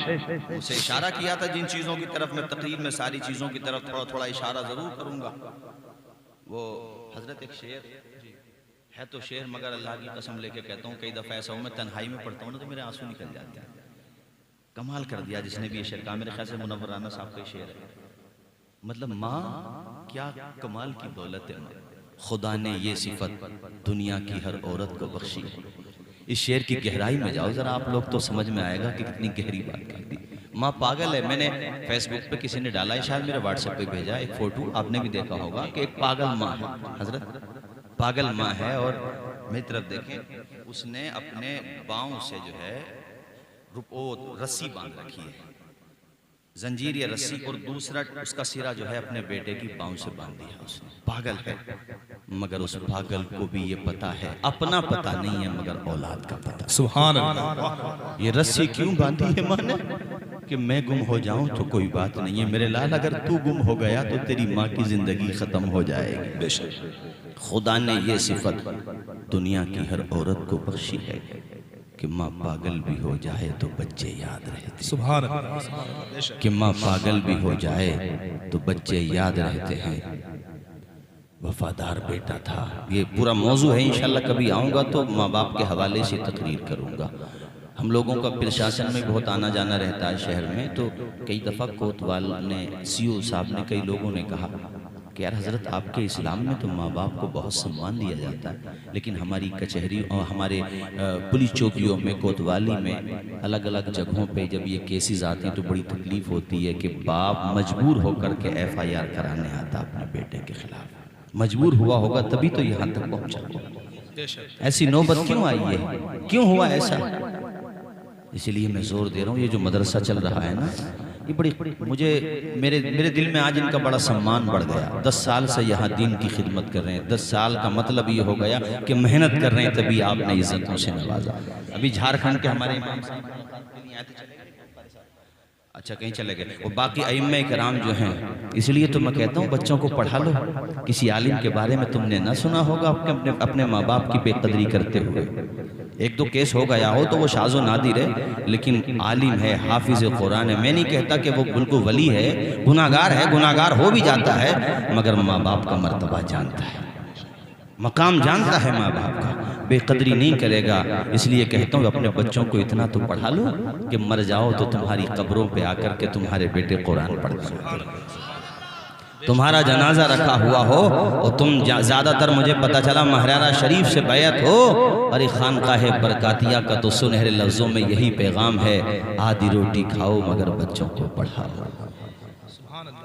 उसे इशारा किया था जिन चीज़ों की तरफ मैं तकरीर में सारी चीज़ों की तरफ थोड़ा थोड़ा इशारा ज़रूर करूँगा। वो हज़रत एक शेर है, तो शेर मगर अल्लाह की कसम लेके कहता हूँ, कई दफ़ा ऐसा हूँ मैं तन्हाई में पढ़ता हूँ ना तो मेरे आंसू निकल जाते हैं। कमाल कर दिया जिसने भी ये शेर कहा, मेरे ख्याल से मुनव्वर राना साहब का शेर है। मतलब माँ क्या कमाल की दौलत है, खुदा ने ये सिफत दुनिया की हर औरत को बख्शी। इस शेर की गहराई में जाओ जरा, आप लोग तो समझ में आएगा कि कितनी गहरी बात कर दी। माँ पागल है। मैंने फेसबुक पे किसी ने डाला है, शायद मेरे व्हाट्सएप पे भेजा एक फोटो, आपने भी देखा होगा कि एक पागल माँ है, हजरत पागल माँ है, और मेरी तरफ देखें, उसने अपने पाँव से जो है रस्सी बांध रखी है, जंजीर या रस्सी, और दूसरा उसका सिरा जो है अपने बेटे की पाँव से बांध दिया उसने। पागल है, मगर उस पागल को भी ये पता है, अपना पता नहीं है मगर औलाद का पता। सुभान अल्लाह। ये रस्सी क्यों बांधी है माँ ने? कि मैं गुम हो जाऊं तो कोई बात नहीं है मेरे लाल, अगर तू गुम हो गया तो तेरी माँ की जिंदगी खत्म हो जाएगी। बेशक खुदा ने ये सिफत दुनिया की हर औरत को बख्शी है कि माँ पागल भी हो जाए तो बच्चे याद रहते। सुभान अल्लाह। कि माँ पागल भी हो जाए तो बच्चे याद रहते हैं। वफादार बेटा था। ये पूरा मौजू है, इंशाल्लाह कभी आऊँगा तो माँ बाप के हवाले से तकरीर करूँगा। हम लोगों का प्रशासन में बहुत आना जाना रहता है शहर में, तो कई दफ़ा कोतवाल ने, CO साहब ने, कई लोगों ने कहा कि यार हज़रत आपके इस्लाम में तो माँ बाप को बहुत सम्मान दिया जाता है, लेकिन हमारी कचहरी और हमारे पुलिस चौकियों में, कोतवाली में, अलग अलग जगहों पे जब ये केसेस आते हैं तो बड़ी तकलीफ़ होती है कि बाप मजबूर होकर के FIR कराने आता अपने बेटे के खिलाफ। मजबूर हुआ होगा तभी तो यहाँ तक पहुँचा। ऐसी नौबत क्यों आई है, क्यों हुआ ऐसा? इसीलिए मैं जोर दे रहा हूँ, ये जो मदरसा चल रहा है ना, ये बड़ी मुझे मेरे दिल में आज इनका बड़ा सम्मान बढ़ गया। 10 साल से यहाँ दीन की खिदमत कर रहे हैं। 10 साल का मतलब ये हो गया कि मेहनत कर रहे हैं, तभी आपने इज्जतों से नवाजा। अभी झारखंड के हमारे इमाम साहब अच्छा कहीं चले गए। और बाकी अइम्मे किराम जो हैं, इसलिए तो मैं कहता हूँ बच्चों को पढ़ा लो। किसी आलिम के बारे में तुमने ना सुना होगा अपने माँ बाप की बेकदरी करते हुए। एक दो केस हो गया हो तो वो शाज़ो नादिर है, लेकिन आलिम है, हाफिज कुरान है। मैं नहीं कहता कि वो बिल्कुल वली है, गुनाहगार हो भी जाता है, मगर माँ बाप का मर्तबा जानता है, मकाम जानता है माँ बाप का, बेकदरी नहीं करेगा। इसलिए कहता हूँ अपने बच्चों को इतना तो पढ़ा लो कि मर जाओ तो तुम्हारी कब्रों पे आकर के तुम्हारे बेटे कुरान पढ़ते हैं, तुम्हारा जनाजा रखा हुआ हो और तुम ज़्यादातर मुझे पता चला महरारा शरीफ से बैत हो। अरे खानकाह बरकातिया का तो सुनहरे लफ्ज़ों में यही पैगाम है, आधी रोटी खाओ मगर बच्चों को पढ़ाओ।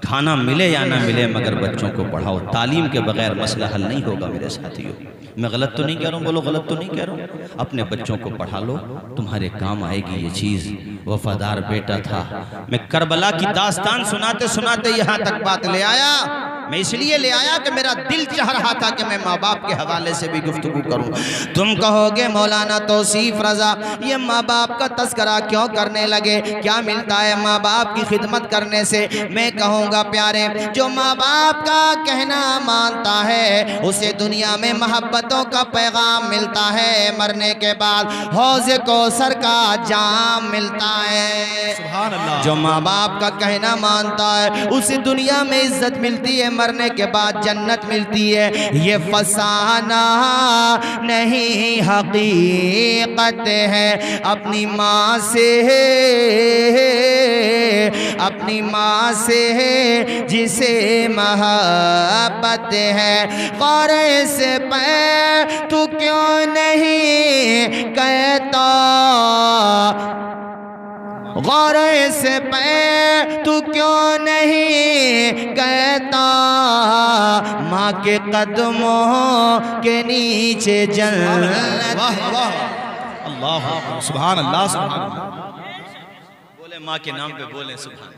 खाना मिले या ना मिले मगर बच्चों को पढ़ाओ। तालीम के बगैर मसला हल नहीं होगा मेरे साथियों। मैं गलत तो नहीं कह रहा हूँ, बोलो गलत तो नहीं कह रहा हूँ। अपने बच्चों को पढ़ा लो, तुम्हारे काम आएगी ये चीज़। वफादार बेटा था। मैं करबला की दास्तान सुनाते सुनाते यहाँ तक बात ले आया। मैं इसलिए ले आया कि मेरा दिल चाह रहा था कि मैं माँ बाप के हवाले से भी गुफ्तगू करूँ। तुम कहोगे मौलाना तौसीफ रजा ये माँ बाप का तस्करा क्यों करने लगे, क्या मिलता है माँ बाप की खिदमत करने से? मैं कहूँगा प्यारे, जो माँ बाप का कहना मानता है उसे दुनिया में मोहब्बतों का पैगाम मिलता है, मरने के बाद हौज़े कौसर का जाम मिलता है। सुभान अल्लाह। जो माँ बाप का कहना मानता है उसे दुनिया में इज्जत मिलती है, मरने के बाद जन्नत मिलती है। ये फसाना नहीं हकीकत है, अपनी माँ से जिसे मोहब्बत है। क़ौरे से पे तू क्यों नहीं कहता, ग़ौरे से पे तू क्यों नहीं कहता, माँ के कदमों के नीचे जन्नत। अल्लाह सुभान अल्लाह सुभान अल्लाह। बोले माँ के नाम पे बोले सुभान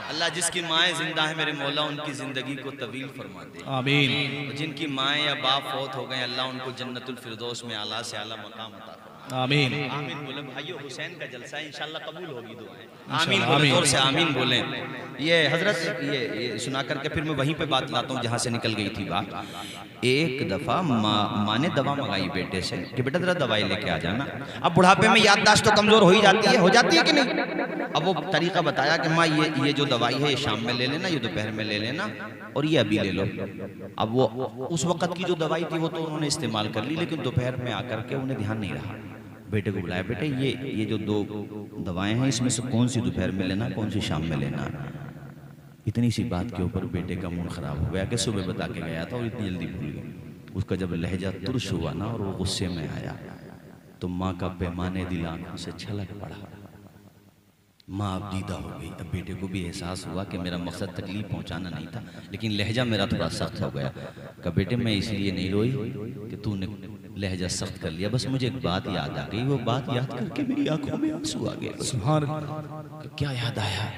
अल्लाह। जिसकी माएँ जिंदा है मेरे मौला उनकी ज़िंदगी को तवील फरमा दे, आमीन। जिनकी माएँ या बाप फौत हो गए अल्लाह उनको जन्नतुल फिरदौस में आला से आला मकाम अता फरमा। आमीन आमीन बोले भाइयों। हुसैन का जलसा है इंशाल्लाह कबूल होगी दुआएं। आमीन बोले, जोर से आमीन बोले। ये हजरत ये सुना करके फिर मैं वहीं पे बात लाता हूँ जहाँ से निकल गई थी बात। एक दफ़ा माँ ने दवा मंगाई बेटे से कि बेटा जरा दवाई लेके आ जाना। अब बुढ़ापे में याददाश्त तो कमज़ोर हो ही जाती है, हो जाती है कि नहीं। अब वो तरीका बताया कि माँ ये जो दवाई है ये शाम में ले लेना, ये दोपहर में ले लेना और ये अभी ले लो। अब वो उस वक़्त की जो दवाई थी वो तो उन्होंने इस्तेमाल कर ली, लेकिन दोपहर में आकर के उन्हें ध्यान नहीं रहा। बेटे को बुलाया, बेटे ये जो दो दवाएं हैं इसमें से कौन सी दोपहर में लेना, कौन सी शाम में लेना। इतनी सी बात के ऊपर बेटे का मूड खराब हो गया कि सुबह बता के गया था और इतनी जल्दी भूल गया। उसका जब लहजा तुर्श हुआ ना और वो गुस्से में आया तो माँ का पैमाने दिल आंखों से छलक पड़ा। माँ अब दीदा हो गई। अब बेटे को भी एहसास हुआ कि मेरा मकसद तकलीफ पहुंचाना नहीं था, लेकिन लहजा मेरा थोड़ा सख्त हो गया। कहा बेटे मैं इसलिए नहीं रोई कि तूने लहजा सख्त कर लिया, बस मुझे एक बात याद आ गई। वो बात याद करके मेरी आंखों में आंसू आ गए। सुभान अल्लाह। क्या याद आया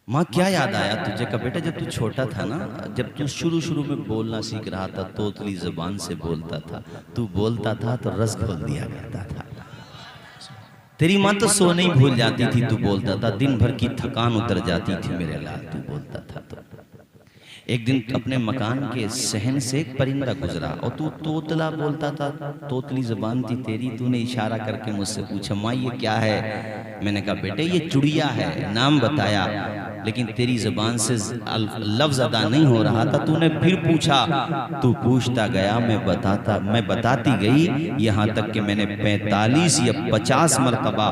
माँ, क्या याद आया तुझे? का बेटा जब तू छोटा था ना, जब तू शुरू में बोलना सीख रहा था, तोतली ज़बान से बोलता था, तू बोलता था तो रस खोल दिया करता था। तेरी माँ तो सोने ही भूल जाती थी, तू बोलता था। दिन भर की थकान उतर जाती थी मेरे लाल, तू बोलता था। तो एक दिन अपने मकान के सहन से एक परिंदा गुजरा और तू तोतला बोलता था, तोतली ज़बान थी तेरी। तूने इशारा करके मुझसे पूछा माँ ये क्या है? मैंने कहा बेटे ये चुड़िया है, नाम बताया, लेकिन तेरी ज़बान से लफ्ज़ अदा नहीं हो रहा था। तूने फिर पूछा, तू पूछता गया, मैं बताती गई, यहाँ तक कि मैंने 45 या 50 मरतबा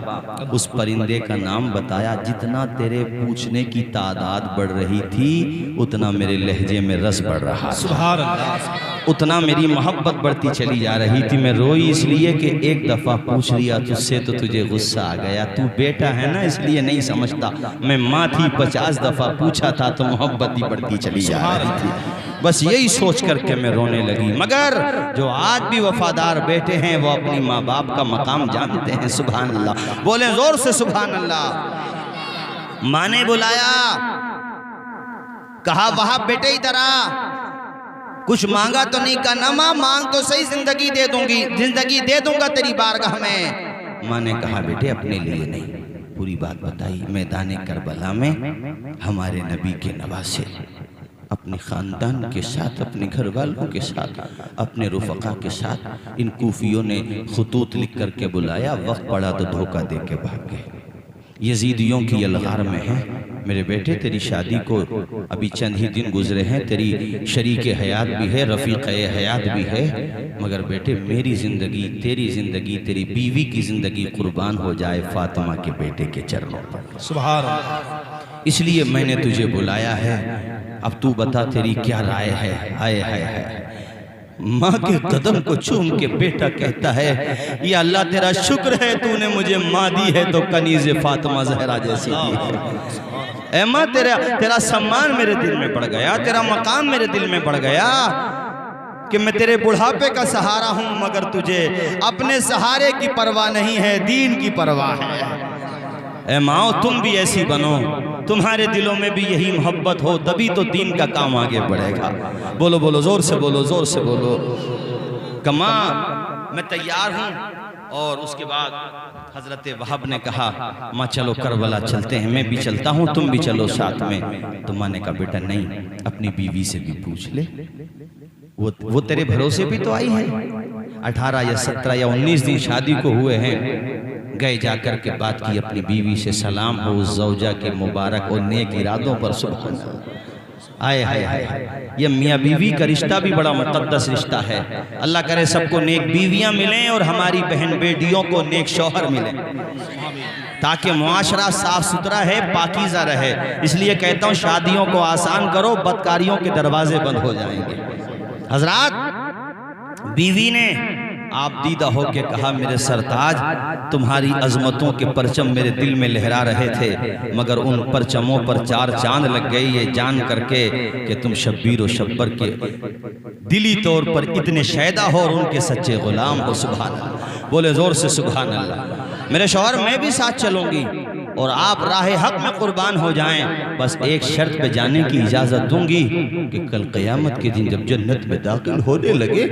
उस परिंदे का नाम बताया। जितना तेरे पूछने की तादाद बढ़ रही थी उतना मेरे लहजे में रस बढ़ रहा, सुभान अल्लाह। उतना मेरी मोहब्बत बढ़ती चली जा रही थी। मैं रोई इसलिए कि एक दफ़ा पूछ लिया तुझसे तो तुझे गुस्सा आ गया। तू बेटा है ना इसलिए नहीं समझता। मैं माँ थी, 50 दफ़ा पूछा था तो मोहब्बत ही बढ़ती चली जा रही थी। बस यही सोच करके मैं रोने लगी। मगर जो आज भी वफादार बेटे हैं वो अपनी माँ बाप का मकाम जानते हैं। सुभान अल्लाह बोले जोर से सुभान अल्लाह। माँ ने बुलाया, कहा वहां बेटे इधर आ। कुछ मांगा तो नहीं, कहा ना माँ मांग तो सही, जिंदगी दे दूंगी, जिंदगी दे दूंगा तेरी बारगाह में, माँ ने कहा बेटे अपने लिए नहीं, पूरी बात बताई। मैदान करबला में हमारे नबी के नवासे अपने ख़ानदान के साथ, अपने घर वालों के साथ, अपने रुफ़क़ा के साथ इन कूफियों ने खुतूत लिख करके बुलाया। वक्त पड़ा तो धोखा दे के भाग गए। यजीदियों की यलगार में है मेरे बेटे, तेरी शादी को अभी चंद ही दिन गुजरे हैं, तेरी शरीक हयात भी है, रफ़ीक़ हयात भी है, मगर बेटे मेरी ज़िंदगी, तेरी ज़िंदगी, तेरी बीवी की ज़िंदगी कुर्बान हो जाए फातिमा के बेटे के चरणों पर। सुभान अल्लाह। इसलिए मैंने तुझे बुलाया है, अब तू बता तेरी क्या राय है। हाय हाय हाय, माँ के कदम को चूम के बेटा कहता है, या अल्लाह तेरा शुक्र है तूने मुझे माँ दी है तो कनीज़ फातिमा ज़हरा जैसी दी है। ऐ माँ तेरा सम्मान मेरे दिल में बढ़ गया, तेरा मकाम मेरे दिल में बढ़ गया कि मैं तेरे बुढ़ापे का सहारा हूँ, मगर तुझे अपने सहारे की परवाह नहीं है, दीन की परवाह है। ऐ माँ तुम भी ऐसी बनो, तुम्हारे दिलों में भी यही मोहब्बत हो, तभी तो दीन का काम आगे बढ़ेगा। बोलो बोलो, जोर से बोलो, जोर से बोलो। कमा मैं तैयार हूँ। और उसके बाद हजरत वहाब ने कहा, माँ चलो करबला चलते हैं, मैं भी चलता हूँ, तुम भी चलो साथ में। तो माँ ने कहा बेटा नहीं, अपनी बीवी से भी पूछ ले, वो तेरे भरोसे भी तो आई है। 18 या 17 या 19 दिन शादी को हुए हैं, गए जाकर के बात की अपनी बीवी से, सलाम हो उस ज़ौजा के मुबारक और नेक इरादों पर। सुभान अल्लाह। आए हाय हाय, ये मियाँ बीवी का रिश्ता भी बड़ा मुक़द्दस रिश्ता है। अल्लाह करे सबको नेक बीवियाँ मिलें और हमारी बहन बेटियों को नेक शौहर मिलें, ताकि मुआशरा साफ सुथरा है, पाकीज़ा रहे। इसलिए कहता हूँ शादियों को आसान करो, बदकारियों के दरवाजे बंद हो जाएंगे। हजरात, बीवी ने आप दीदा हो के कहा, मेरे सरताज तुम्हारी अजमतों के परचम मेरे दिल में लहरा रहे थे, मगर उन परचमों पर 4 चांद लग गए ये जान करके कि तुम शब्बीर और शब्बर के दिली तौर पर इतने शैदा हो और उनके सच्चे गुलाम हो। सुभान अल्लाह। बोले जोर से सुभान अल्लाह। मेरे शौहर मैं भी साथ चलूंगी और आप राह हक में कुर्बान हो जाएं, बस एक शर्त पे जाने की इजाज़त दूंगी कि कल क़यामत के दिन जब जन्नत में दाखिल होने लगे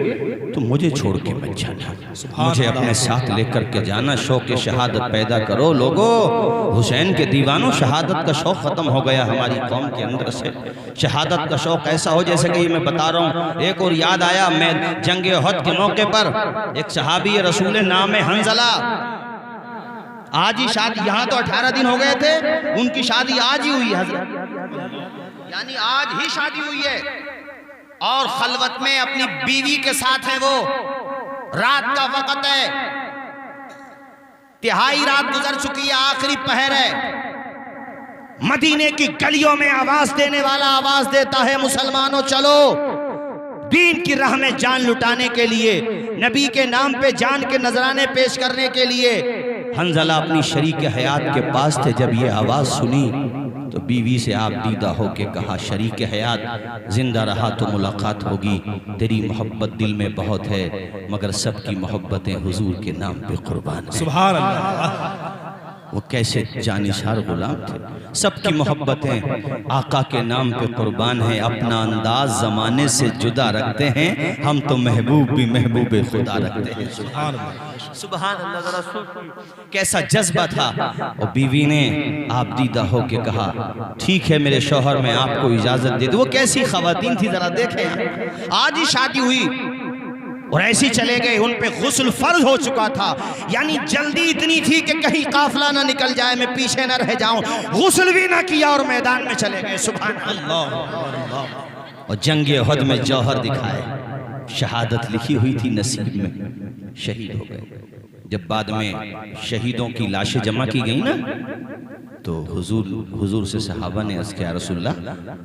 तो मुझे छोड़ के मत जाना, मुझे अपने साथ लेकर के जाना। शौक़ शहादत पैदा करो लोगो। हुसैन के दीवानों, शहादत का शौक़ ख़त्म हो गया हमारी कौम के अंदर से। शहादत का शौक़ ऐसा हो जैसे कि मैं बता रहा हूँ। एक और याद आया, मैं जंग उहद के मौके पर एक सहाबी रसूल नाम है हंज़ला, आज ही शादी, यहाँ तो 18 दिन हो गए थे, उनकी शादी आज ही हुई है, यानी आज ही शादी हुई है और खलवत में अपनी बीवी के साथ है। वो रात का वक्त है, तिहाई रात गुजर चुकी है, आखिरी पहर है। मदीने की गलियों में आवाज देने वाला आवाज देता है, मुसलमानों चलो दीन की राह में जान लुटाने के लिए, नबी के नाम पे जान के नजराने पेश करने के लिए। हंज़ला अपनी शरीक हयात के पास थे, जब ये आवाज़ सुनी तो बीवी से आप दीदा हो के कहा, शरीक हयात जिंदा रहा तो मुलाकात होगी, तेरी मोहब्बत दिल में बहुत है, मगर सबकी मोहब्बतें हुजूर के नाम पे कुर्बान हैं। सुभान अल्लाह। वो कैसे जानिसार गुलाम थे, सबकी मोहब्बतें आका के नाम पे कुर्बान है। अपना अंदाज ज़माने से जुदा रखते हैं, हम तो महबूब भी महबूब खुदा रखते हैं। सुभान अल्लाह, सुभान अल्लाह। कैसा जज्बा था। और बीवी ने आप दीदा हो के कहा, ठीक है मेरे शौहर, मैं आपको इजाज़त दे दूँ। वो कैसी ख़वातीन थी ज़रा देखें, आज ही शादी हुई और ऐसी चले गए। उन पे गुस्ल फर्ज हो चुका था, यानी जल्दी इतनी थी कि कहीं काफिला ना निकल जाए, मैं पीछे ना रह जाऊं। गुस्ल भी ना किया और मैदान में चले गए। सुभान अल्लाह। और जंग उहद में जौहर दिखाए, शहादत लिखी हुई थी नसीब में, शहीद हो गए। जब बाद में शहीदों की लाशें जमा की गई ना, तो हुजूर से सहाबा ने अर्ज़ किया, रसूलल्लाह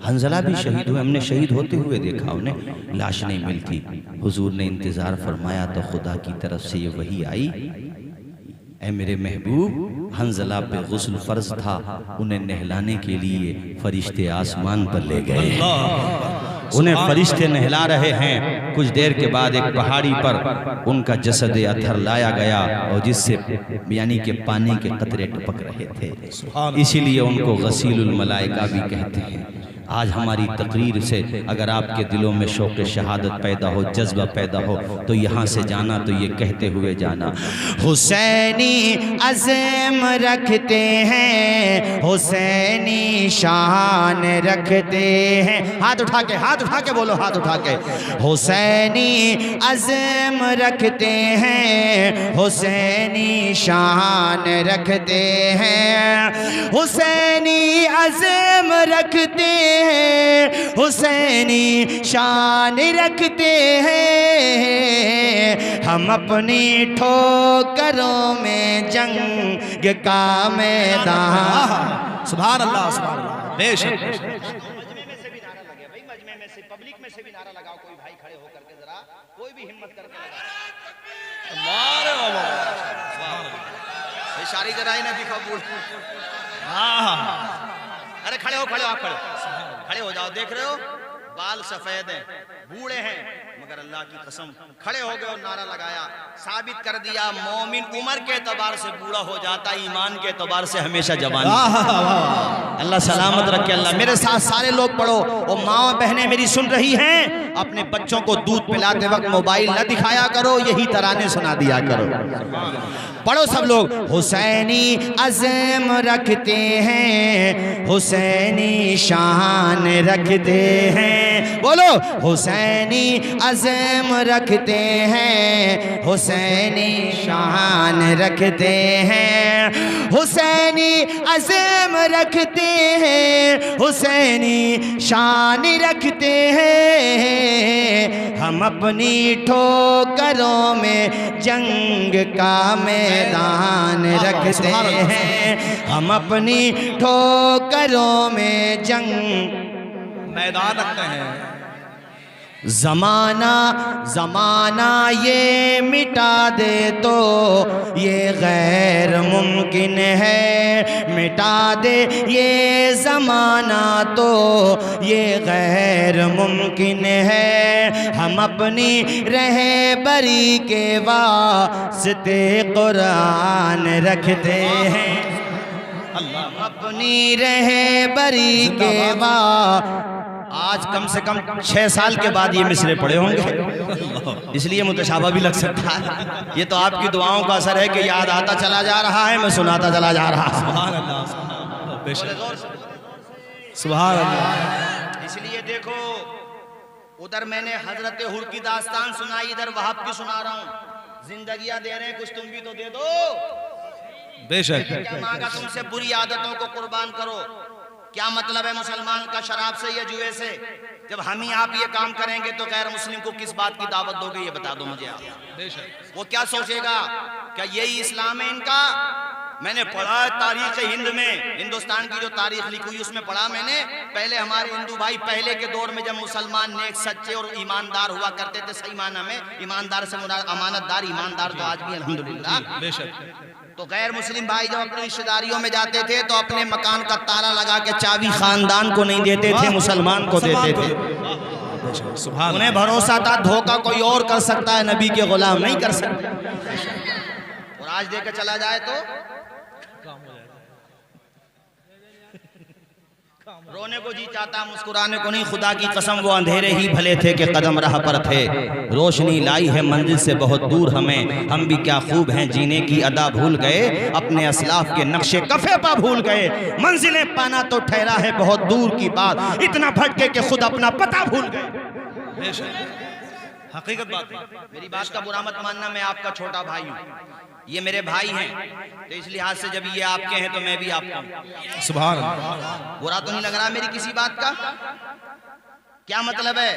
हंज़ला भी शहीद हुए, हमने शहीद होते हुए देखा, उन्हें लाश नहीं मिलती। हुजूर ने इंतज़ार फरमाया तो खुदा की तरफ से ये वही आई, ऐ मेरे महबूब हंज़ला पे गुस्ल फ़र्ज था, उन्हें नहलाने के लिए फरिश्ते आसमान पर ले गए। उन्हें फरिश्ते नहला रहे हैं। कुछ देर के बाद एक पहाड़ी पर उनका जसद अथर लाया गया और जिससे यानी कि पानी के कतरे टपक रहे थे, इसीलिए उनको गसीलुल मलाइका भी कहते हैं। आज हमारी तकरीर से अगर आपके दिलों में शौक़ शहादत पैदा हो, जज्बा पैदा हो, तो यहाँ से जाना तो ये कहते हुए जाना, हुसैनी अज़म रखते हैं, हुसैनी शान रखते हैं। हाथ उठा के बोलो, हाथ उठा के। हुसैनी अज़म रखते हैं, हुसैनी शान रखते हैं, हुसैनी अज़म रखते हैं, हुसैनी शान रखते हैं। हम अपनी ठोकरों में जंग का मैदान। सुभान अल्लाह, सुभान अल्लाह। बेशक मजमे में से, पब्लिक में से भी नारा लगाओ, कोई भाई खड़े होकर के जरा, कोई भी हिम्मत करके लगाओ। इशारी जरा ही ना दिखा बोल। अरे खड़े हो आप खड़े हो जाओ। देख रहे हो बाल सफेद हैं, बूढ़े हैं, मगर अल्लाह की कसम खड़े हो गए और नारा लगाया, साबित कर दिया मोमिन उम्र के एतबार से बूढ़ा हो जाता, ईमान के एतबार से हमेशा जवान। अल्लाह सलामत रखे। अल्लाह मेरे साथ सारे लोग पढ़ो। और माँ बहनें मेरी सुन रही हैं, अपने बच्चों को दूध पिलाते वक्त मोबाइल न दिखाया करो, यही तराने सुना दिया करो। पढ़ो सब लोग। हुसैनी अज़म रखते हैं, हुसैनी शान रखते हैं। बोलो, हुसैनी अज़म रखते हैं, हुसैनी शान रखते हैं, हुसैनी अज़म रखते हैं, हुसैनी शान रखते हैं। हम अपनी ठोकरों में जंग का मैदान रखते हैं, हम अपनी ठोकरों में जंग मैदान रखते हैं। ज़माना ये मिटा दे तो ये गैर मुमकिन है, मिटा दे ये ज़माना तो ये गैर मुमकिन है। हम अपनी रहबरी के वास्ते कुरान रखते हैं, अपनी रहबरी के आज कम से कम 6 साल के बाद ये मिसरे पड़े होंगे, इसलिए मुतशाबा भी लग सकता है। ये तो आपकी दुआओं का असर है कि याद आता चला जा रहा है, मैं सुनाता चला जा रहा हूं। सुभान अल्लाह, सुभान अल्लाह। इसलिए देखो, उधर मैंने हजरत हुर की दास्तान सुनाई, इधर वहाब की सुना रहा हूँ। जिंदगियां दे रहे हैं, कुछ तुम भी तो दे दो। बेशक। क्या मांगा तुमसे? बुरी आदतों को कुर्बान करो। क्या मतलब है मुसलमान का शराब से या जुए से? जब हम ही आप ये काम करेंगे तो गैर मुस्लिम को किस बात की दावत दोगे? ये बता दो मुझे आप। वो क्या सोचेगा? क्या यही इस्लाम है इनका? मैंने पढ़ा है तारीख हिंद में, हिंदुस्तान की जो तारीख लिखी हुई उसमें पढ़ा मैंने, पहले हमारे हिंदू भाई पहले के दौर में जब मुसलमान नेक सच्चे और ईमानदार हुआ करते थे, सही माना में ईमानदार से मुराद अमानतदार, ईमानदार तो आज भी अल्हम्दुलिल्लाह। तो गैर मुस्लिम भाई जब अपनी रिश्तेदारियों में जाते थे तो अपने मकान का ताला लगा के चाबी खानदान को नहीं देते थे, मुसलमान को देते थे। उन्हें भरोसा था धोखा कोई और कर सकता है, नबी के गुलाम नहीं कर सकते। और आज देकर चला जाए तो रोने को जी चाहता, मुस्कुराने को नहीं। खुदा की कसम वो अंधेरे ही भले थे कि कदम राह पर थे, रोशनी लाई है मंजिल से बहुत दूर हमें। हम भी क्या खूब हैं, जीने की अदा भूल गए, अपने असलाफ के नक्शे कफे पा भूल गए। मंजिलें पाना तो ठहरा है बहुत दूर की बात, इतना भटके कि खुद अपना पता भूल गए। हकीकत बात है। मेरी बात का बुरा मत मानना, मैं आपका छोटा भाई हूँ, ये मेरे भाई हैं, तो इस लिहाज से जब ये आपके हैं तो मैं भी आपका हूँ। सुभान अल्लाह। बुरा तो नहीं लग रहा मेरी किसी बात का? क्या मतलब है?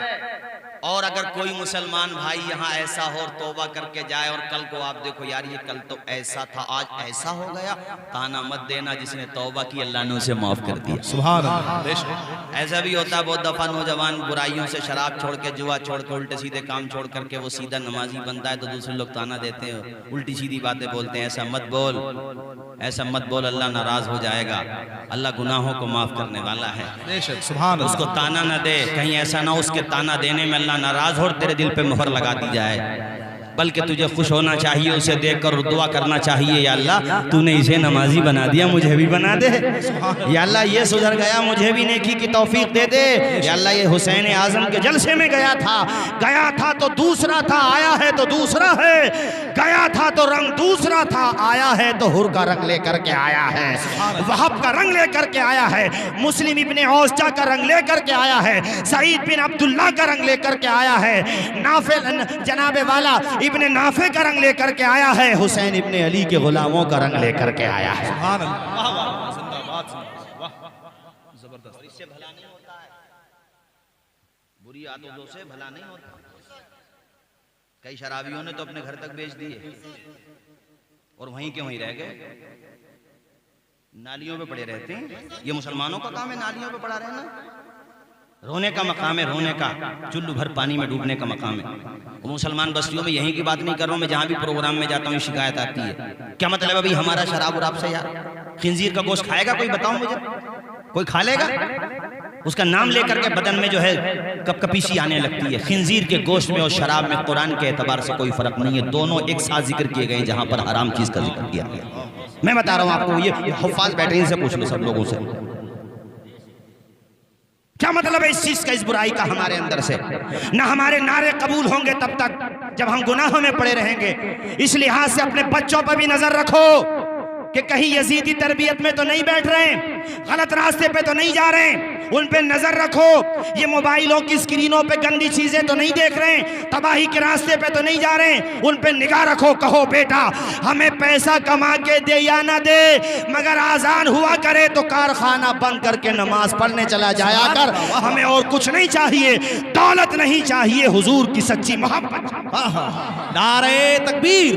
और अगर कोई मुसलमान भाई यहाँ ऐसा हो और तौबा करके जाए और कल को आप देखो यार ये कल तो ऐसा था आज ऐसा हो गया, ताना मत देना, जिसने तौबा की अल्लाह ने उसे माफ कर दिया। सुभान अल्लाह। ऐसा भी होता है बहुत दफा नौजवान बुराइयों से, शराब छोड़ के, जुआ छोड़ के, उल्टे सीधे काम छोड़ करके वो सीधा नमाजी बनता है तो दूसरे लोग ताना देते हैं, उल्टी सीधी बातें बोलते हैं। ऐसा मत बोल, ऐसा मत बोल, अल्लाह नाराज हो जाएगा। अल्लाह गुनाहों को माफ करने वाला है। सुभान उसको ताना न दे, कहीं ऐसा ना उसके ताना देने में अल्लाह नाराज हो और तेरे दिल पे मोहर लगा दी जाए। बल्कि तुझे खुश होना चाहिए, उसे देखकर दुआ करना चाहिए, या अल्लाह तूने इसे नमाजी बना दिया, मुझे भी बना दे। या अल्लाह ये सुधर गया, मुझे भी नेकी की तौफीक दे दे। या अल्लाह ये हुसैन आजम के जलसे में गया था तो दूसरा था, आया है तो दूसरा है, गया था तो रंग दूसरा था, आया है तो हुर का रंग लेकर के आया है, वहब का रंग लेकर के आया है, मुस्लिम इब्ने औसजा का रंग लेकर के आया है, सईद बिन अब्दुल्लाह का रंग लेकर के आया है, नाफे जनाबे वाला इब्ने नाफे का रंग लेकर के आया है, हुसैन इब्ने अली के गुलामों का रंग लेकर के आया है। सुभान अल्लाह, जिंदाबाद, वाह जबरदस्त। इससे भला नहीं होता है, बुरी आदतों से भला नहीं होता। कई शराबियों ने तो अपने घर तक बेच दिए और वहीं के वहीं रह गए, नालियों पे पड़े रहते हैं। ये मुसलमानों का काम है नालियों पे पड़ा रहना, रोने का मकाम है, रोने का, चुल्लू भर पानी में डूबने का मकाम है। वो मुसलमान बस्तियों में, यहीं की बात नहीं कर रहा हूँ मैं, जहाँ भी प्रोग्राम में जाता हूँ शिकायत आती है, क्या मतलब है भाई हमारा शराब और आपसे, यार खिंजीर का गोश्त खाएगा कोई, बताओ मुझे, कोई खा लेगा? उसका नाम लेकर के बदन में जो है कपकपीसी आने लगती है। खिंजीर के गोश्त में और शराब में कुरान के एतबार से कोई फर्क नहीं है, दोनों एक साथ जिक्र किए गए जहां पर हराम चीज का जिक्र किया गया। मैं बता रहा हूं आपको, ये हुफ्फाज बैठे इनसे पूछ लो सब लोगों से, क्या मतलब है इस चीज का, इस बुराई का हमारे अंदर से? ना हमारे नारे कबूल होंगे तब तक जब हम गुनाहों में पड़े रहेंगे। इस लिहाज से अपने बच्चों पर भी नजर रखो कि कहीं यजीदी तरबियत में तो नहीं बैठ रहे, गलत रास्ते पे तो नहीं जा रहे, उन पे नजर रखो। ये मोबाइलों की स्क्रीनों पे गंदी चीजें तो नहीं देख रहे, तबाही के रास्ते पे तो नहीं जा रहे, उन पे निगाह रखो। कहो बेटा हमें पैसा कमा के दे या ना दे, मगर आजान हुआ करे तो कारखाना बंद करके नमाज पढ़ने चला जाया कर, हमें और कुछ नहीं चाहिए, दौलत नहीं चाहिए, हुजूर की सच्ची मोहब्बत। नारे तकबीर,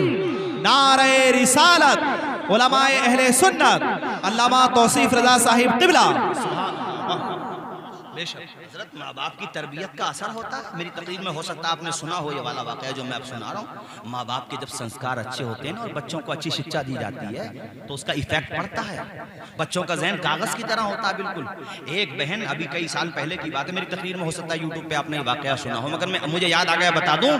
नारे रिसालत, उलमाए अहले सुन्नत, अल्लामा तौसीफ रज़ा साहिब क़िबला। हजरत माँ बाप की तरबियत का असर होता है। मेरी तकरीर में हो सकता है आपने सुना हो ये वाला वाक़या जो मैं अब सुना रहा हूँ। माँ बाप के जब संस्कार अच्छे होते हैं ना और बच्चों को अच्छी शिक्षा दी जाती है तो उसका इफेक्ट पड़ता है। बच्चों का ज़हन कागज़ की तरह होता है बिल्कुल। एक बहन, अभी कई साल पहले की बात है, मेरी तकरीर में हो सकता है यूट्यूब पे आपने ये वाक़या सुना हो, मगर मुझे याद आ गया बता दूं।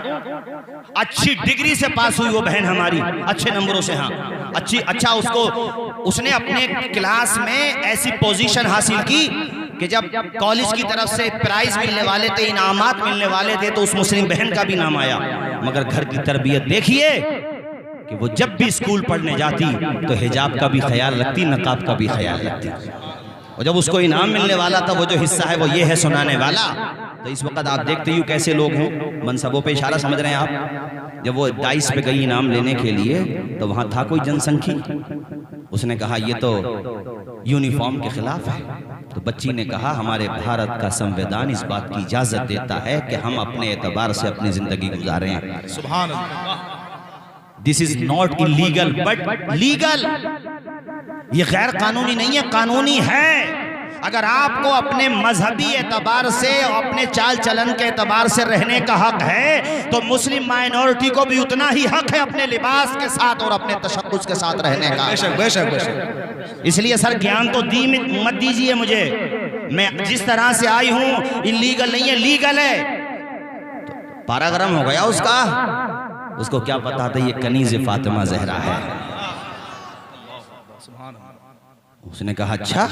अच्छी डिग्री से पास हुई वो बहन हमारी, अच्छे नंबरों से, हाँ अच्छी, अच्छा उसने अपने क्लास में ऐसी पोजीशन हासिल की कि जब कॉलेज की तरफ से प्राइज मिलने वाले थे, इनामात मिलने वाले थे, तो उस मुस्लिम बहन का भी नाम आया। मगर घर की तरबियत देखिए कि वो जब भी स्कूल पढ़ने जाती तो हिजाब का भी ख्याल रखती, नकाब का भी ख्याल रखती। और जब उसको इनाम मिलने वाला था, वो जो हिस्सा है वो ये है सुनाने वाला, तो इस वक्त आप देखते ही कैसे लोग हैं, मनसबों पे इशारा समझ रहे हैं आप। जब वो डाइस पे गई इनाम लेने के लिए तो वहाँ था कोई जनसंख्या, उसने कहा ये तो यूनिफॉर्म के खिलाफ है। तो बच्ची ने कहा हमारे भारत का संविधान इस बात की इजाजत देता है कि हम अपने एतबार से अपनी जिंदगी गुजारें। सुभान अल्लाह। This is not illegal but legal. ये गैर कानूनी नहीं है, कानूनी है। अगर आपको अपने मजहबी एतबार से और अपने चाल चलन के एतबार से रहने का हक है तो मुस्लिम माइनॉरिटी को भी उतना ही हक है अपने लिबास के साथ और अपने तशक्कुस के साथ रहने का। बेशक बेशक बेशक। इसलिए सर ज्ञान तो मत दीजिए मुझे, मैं जिस तरह से आई हूं इलीगल नहीं है, लीगल है। तो पारा गरम हो गया उसका, उसको क्या पता था ये कनीज़ फातिमा ज़हरा है। उसने कहा अच्छा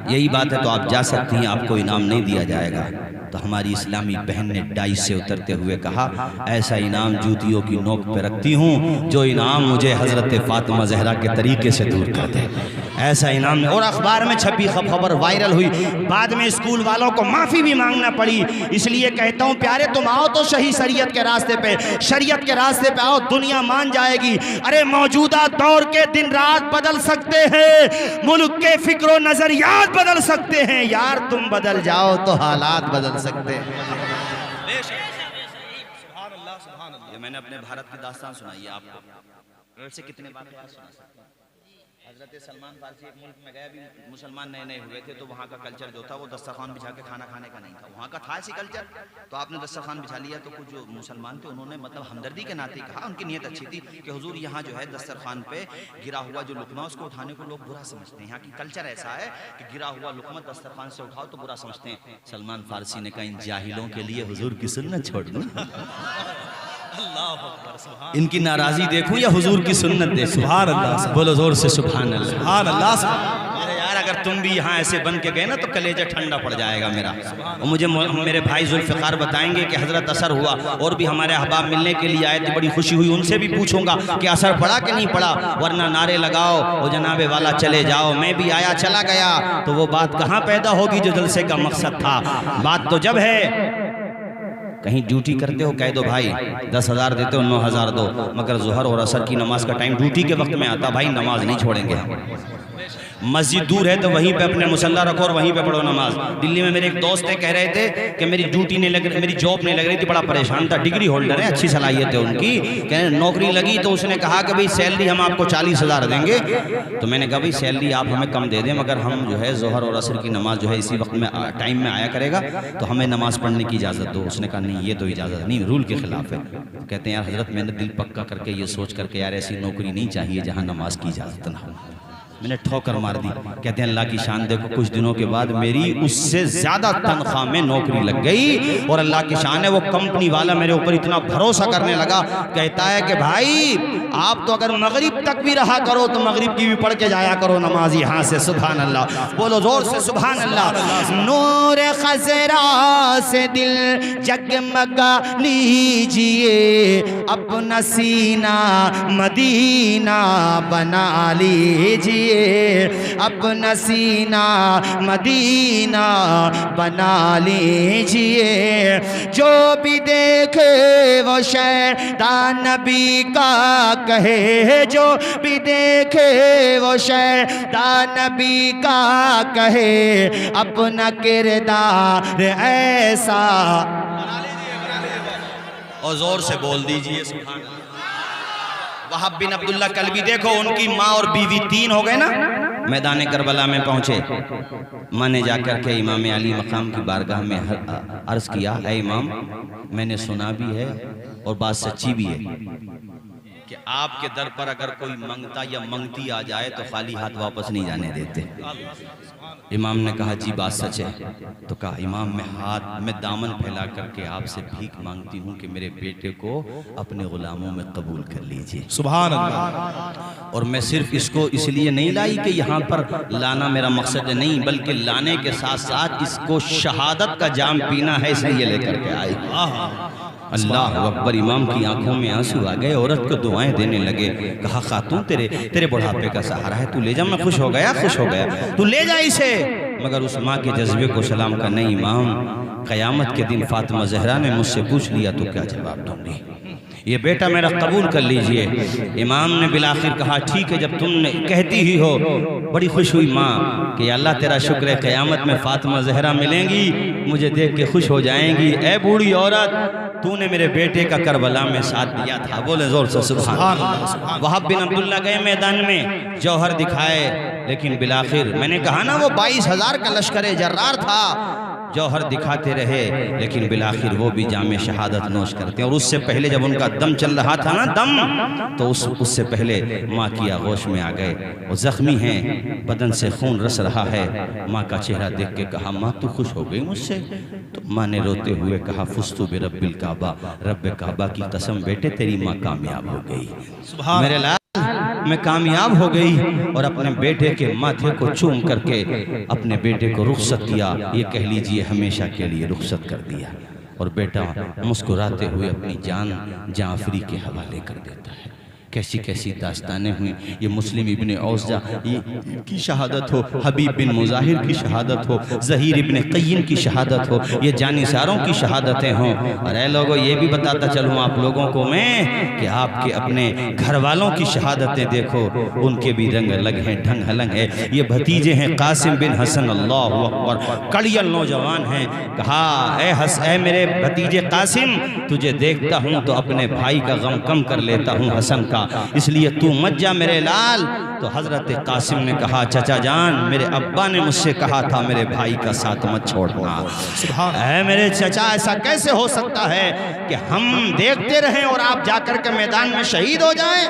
यही बात है तो आप जा सकती हैं, आपको इनाम नहीं दिया जाएगा। तो हमारी इस्लामी बहन ने डाइस से उतरते हुए कहा ऐसा इनाम जूतियों की नोक पे रखती हूँ जो इनाम मुझे हज़रत फातिमा ज़हरा के तरीके से दूर कर दे, ऐसा इनाम। और अखबार में छपी खबर वायरल हुई, बाद में स्कूल वालों को माफ़ी भी मांगना पड़ी। इसलिए कहता हूँ प्यारे तुम आओ तो सही शरीयत के रास्ते पे, शरीयत के रास्ते पे आओ, दुनिया मान जाएगी। अरे मौजूदा दौर के दिन रात बदल सकते हैं, मुल्क के फिक्र नजरियात बदल सकते हैं, यार तुम बदल जाओ तो हालात बदल सकते हैं। ये मैंने अपने भारत की दास्तान सुनाई है आपको, वैसे कितने बार सुना सकते हैं। हजरत सलमान फारसी एक मुल्क में गए, अभी मुसलमान नए नए हुए थे, तो वहाँ का कल्चर जो था वो दस्तरखान बिछा के खाना खाने का नहीं था, वहाँ का था ऐसी कल्चर। तो आपने दस्तरखान बिछा लिया तो कुछ जो मुसलमान थे उन्होंने मतलब हमदर्दी के नाते कहा, उनकी नीयत अच्छी थी कि हुजूर यहाँ जो है दस्तरखान पे गिरा हुआ जो लुकमा उसको उठाने को लोग बुरा समझते हैं, यहाँ की कल्चर ऐसा है कि गिरा हुआ लुकमा दस्तरखान से उठाओ तो बुरा समझते हैं। सलमान फारसी ने कहा इन जाहिलों के लिए हुजूर की सुन्नत छोड़ दूँ। इनकी नाराजी देखूं या हुजूर की सुन्नत देखूं? सुभान अल्लाह, बोलो जोर से सुभान अल्लाह। सुभान अल्लाह। अरे यार, अगर तुम भी यहाँ ऐसे बन के गए ना तो कलेजा ठंडा पड़ जाएगा मेरा। और मुझे मेरे भाई जुल्फ़िकार बताएंगे कि हजरत असर हुआ, और भी हमारे अहबाब मिलने के लिए आए थे, बड़ी खुशी हुई। उनसे भी पूछूंगा कि असर पड़ा कि नहीं पड़ा, वरना नारे लगाओ और जनाबे वाला चले जाओ, मैं भी आया चला गया, तो वो बात कहाँ पैदा होगी जो जलसे का मकसद था। बात तो जब है कहीं ड्यूटी करते हो कह दो भाई 10,000 देते हो 9,000 दो, मगर ज़ोहर और असर की नमाज का टाइम ड्यूटी के वक्त में आता, भाई नमाज नहीं छोड़ेंगे हम। मस्जिद दूर है तो वहीं पे अपने मुसल्ला रखो और वहीं पे पढ़ो नमाज। दिल्ली में मेरे एक दोस्त थे, कह रहे थे कि मेरी ड्यूटी नहीं लग रही, मेरी जॉब नहीं लग रही थी, बड़ा परेशान था। डिग्री होल्डर है, अच्छी सलाहियत है उनकी, कह रहे नौकरी लगी तो उसने कहा कि भाई सैलरी हम आपको 40,000 देंगे। तो मैंने कहा भाई सैलरी आप हमें कम दे दें, मगर हम जो है ज़ोहर और असर की नमाज जो है इसी वक्त में टाइम में आया करेगा, तो हमें नमाज पढ़ने की इजाज़त दो। उसने कहा नहीं, ये तो इजाज़त नहीं, रूल के खिलाफ है। कहते हैं यार हजरत, मैंने दिल पक्का करके ये सोच करके यार ऐसी नौकरी नहीं चाहिए जहाँ नमाज की इजाज़त ना हो। मैंने ठोकर मार दी। कहते हैं अल्लाह की शान देखो, कुछ दिनों के बाद मेरी उससे ज्यादा तनख्वाह में नौकरी लग गई, और अल्लाह की शान है वो कंपनी वाला मेरे ऊपर इतना भरोसा करने लगा, कहता है कि भाई आप तो अगर मगरिब तक भी रहा करो तो मगरिब की भी पढ़ के जाया करो नमाज यहाँ से। सुभान अल्लाह, बोलो जोर से सुभान अल्लाह। नूर खजरा से दिल जगमगा लीजिए, अपना सीना मदीना बना लीजिए, अपना सीना मदीना बना लीजिए। जो भी देखे वो शैतान नबी का कहे, जो भी देखे वो शैतान नबी का कहे, अपना किरदार ऐसा और जोर से बोल दीजिए सुभान अल्लाह। वहाब बिन अब्दुल्ला कल्बी देखो, उनकी माँ और बीवी 3 हो गए ना, मैदान करबला में पहुंचे। माँ ने जाकर के इमाम अली मकाम की बारगाह में अर्ज किया, ऐ इमाम, मैंने सुना भी है और बात सच्ची भी है कि आपके दर पर अगर कोई मंगता या मंगती आ जाए तो खाली हाथ वापस नहीं जाने देते। इमाम ने कहा जी बात सच है। तो कहा इमाम, मैं हाथ में दामन फैला करके आपसे भीख मांगती हूँ कि मेरे बेटे को अपने गुलामों में कबूल कर लीजिए। सुभान अल्लाह। और मैं सिर्फ इसको इसलिए नहीं लाई कि यहाँ पर लाना मेरा मकसद नहीं, बल्कि लाने के साथ साथ इसको शहादत का जाम पीना है, इसलिए लेकर के आई। अल्लाह अकबर। इमाम की आंखों में आंसू आ गए, औरत को दुआएं देने लगे। कहा खातून तेरे बुढ़ापे का सहारा है, तू ले जा। मैं खुश हो गया, तू ले जा इसे। मगर उस माँ के जज्बे को सलाम का नहीं इमाम, क़यामत के दिन फातिमा ज़हरा ने मुझसे पूछ लिया तो क्या जवाब दूंगी? ये बेटा मेरा कबूल कर लीजिए। इमाम ने बिलाखिर कहा ठीक है, जब तुम कहती ही हो। बड़ी खुश हुई माँ कि अल्लाह तेरा शुक्र है, क़यामत में फातिमा ज़हरा मिलेंगी, मुझे देख के खुश हो जाएंगी। ए बूढ़ी औरत, तूने मेरे बेटे का करबला में साथ दिया था। बोले जोर से सुभान अल्लाह। वहाब बिन अब्दुल्ला गए मैदान में, जौहर दिखाए, लेकिन बिलाखिर मैंने कहा ना वो 22,000 का लश्कर जर्रार था। जौहर दिखाते रहे, लेकिन बिलाखिर वो भी जामे शहादत नोश करते हैं। और उससे पहले जब उनका दम चल रहा था ना, दम, तो उससे पहले माँ की आगोश में आ गए। वो जख्मी हैं, बदन से खून रस रहा है। माँ का चेहरा देख के कहा, माँ तू खुश हो गई मुझसे? तो माँ ने रोते हुए कहा, फुस्तु बिरब्बिल काबा, रब्बे काबा की कसम बेटे तेरी माँ कामयाब हो गई। मेरे लाल मैं कामयाब हो गई। और अपने बेटे के माथे को चूम करके अपने बेटे को रुखसत किया, ये कह लीजिए हमेशा के लिए रुखसत कर दिया। और बेटा मुस्कुराते हुए अपनी जान जाफरी के हवाले कर देता है। कैसी कैसी दास्तानें हुई। ये मुस्लिम इब्ने औज़ा की शहादत हो, हबीब बिन मुज़ाहिर की शहादत हो, ज़हीर इब्ने क़य्यिम की शहादत हो, ये जानिसारों की शहादतें हों। और ऐ लोगों, ये भी बताता चलूँ आप लोगों को मैं कि आपके अपने घर वालों की शहादतें देखो, उनके भी रंग अलग हैं, ढंग अलग है। ये भतीजे हैं कासिम बिन हसन, अल्लाहु अकबर, कड़ियल नौजवान हैं। कहा ऐ मेरे भतीजे कासिम, तुझे देखता हूँ तो अपने भाई का गम कम कर लेता हूँ हसन का, इसलिए तू मत जा मेरे लाल। तो हजरत कासिम ने कहा, चचा जान, मेरे अब्बा ने मुझसे कहा था मेरे भाई का साथ मत छोड़ना। ऐ मेरे चचा, ऐसा कैसे हो सकता है कि हम देखते रहें और आप जाकर के मैदान में शहीद हो जाएं?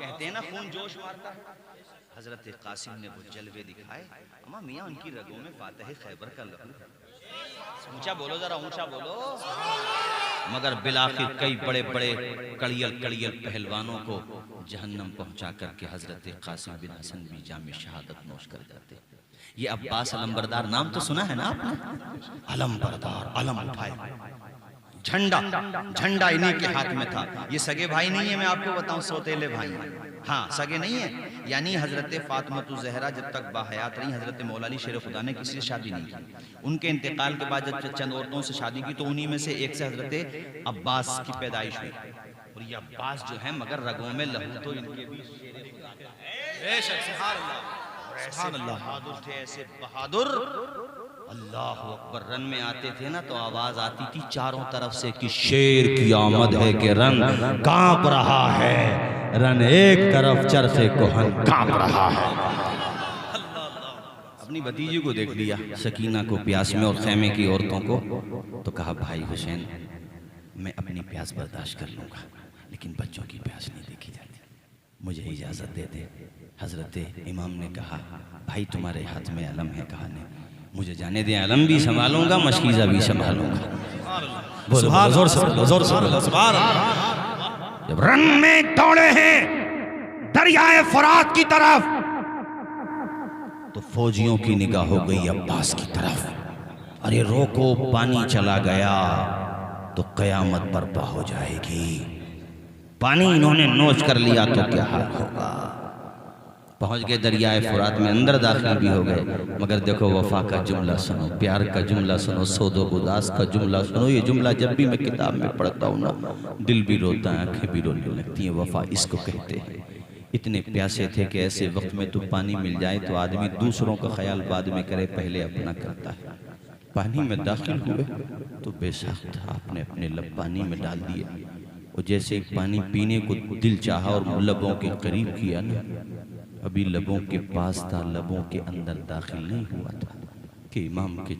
कहते हैं ना खून जोश मारता है। हजरत कासिम ने वो जलवे दिखाए। अम्मा मियां उनकी रगों में फातह खैबर का लहू। ऊंचा बोलो, जरा ऊंचा बोलो। मगर बिलाखिर कई बड़े बड़े कड़ियल कड़ियल पहलवानों को जहन्नम पहुंचा करके हजरत कासिम बिन हसन भी जाम शहादत नोश कर जाते। ये अब्बास अलंबरदार नाम तो सुना है ना आपने? अलंबरदार, अलम उठाए, झंडा झंडा इन्हीं के हाथ में था। ये सगे भाई नहीं है, मैं आपको बताऊं, सौतेले भाई, हाँ सगे नहीं है। यानी हजरत फातिमा ज़हरा जब तक बाहयात रही, हजरत मौला अली शेर खुदा ने किसी से शादी नहीं की। उनके इंतकाल के बाद जब चंद औरतों से शादी की तो उन्हीं में से एक से हजरत अब्बास की पैदाइश हुई। और ये अब्बास जो है मगर रगों में लहू तो इनके भी शेर खुदा का है। बेशक, सुभान अल्लाह, ऐसे बहादुर थे, ऐसे बहादुर, अल्लाह अकबर। रन में आते थे ना तो आवाज आती थी चारों तरफ से कि शेर की आमद है कि रन कांप रहा है, रन एक तरफ चरखे कोहन कांप रहा है। अपनी भतीजी को देख लिया, सकीना को प्यास में और खेमे की औरतों को, तो कहा भाई हुसैन मैं अपनी प्यास बर्दाश्त कर लूंगा, लेकिन बच्चों की प्यास नहीं देखी जाती, मुझे इजाजत दे दे। हजरत इमाम ने कहा भाई तुम्हारे हाथ में अलम है? कहा नहीं, मुझे जाने दें, अलम भी संभालूंगा, मशकीज़ा भी संभालूंगा। बोलो जोर से बोलो, जोर से बोलो। जब रन में दौड़े हैं दरियाए फरात की तरफ तो फौजियों की निगाह हो गई अब्बास की तरफ। अरे रोको, पानी चला गया तो कयामत बर्पा हो जाएगी। पानी इन्होंने नोच कर लिया तो क्या हाल होगा। पहुंच गए दरियाए फुरात में, अंदर दाखिल भी हो गए। मगर देखो वफा का जुमला सुनो, प्यार का जुमला सुनो, सौदो गुदास का जुमला सुनो। ये जुमला जब भी मैं किताब में पढ़ता हूँ ना, दिल भी रोता है, आंखें भी रोने लगती हैं। वफा इसको कहते हैं। इतने प्यासे थे कि ऐसे वक्त में तो पानी मिल जाए तो आदमी दूसरों का ख्याल बाद में करे, पहले अपना करता है। पानी में दाखिल हुए तो बेसाख्त आपने अपने लब पानी में डाल दिए, और जैसे पानी पीने को दिल चाहा और लबों के करीब किया ना, अभी लबों के पास था, लबों के अंदर दाखिल नहीं हुआ था कि इमाम के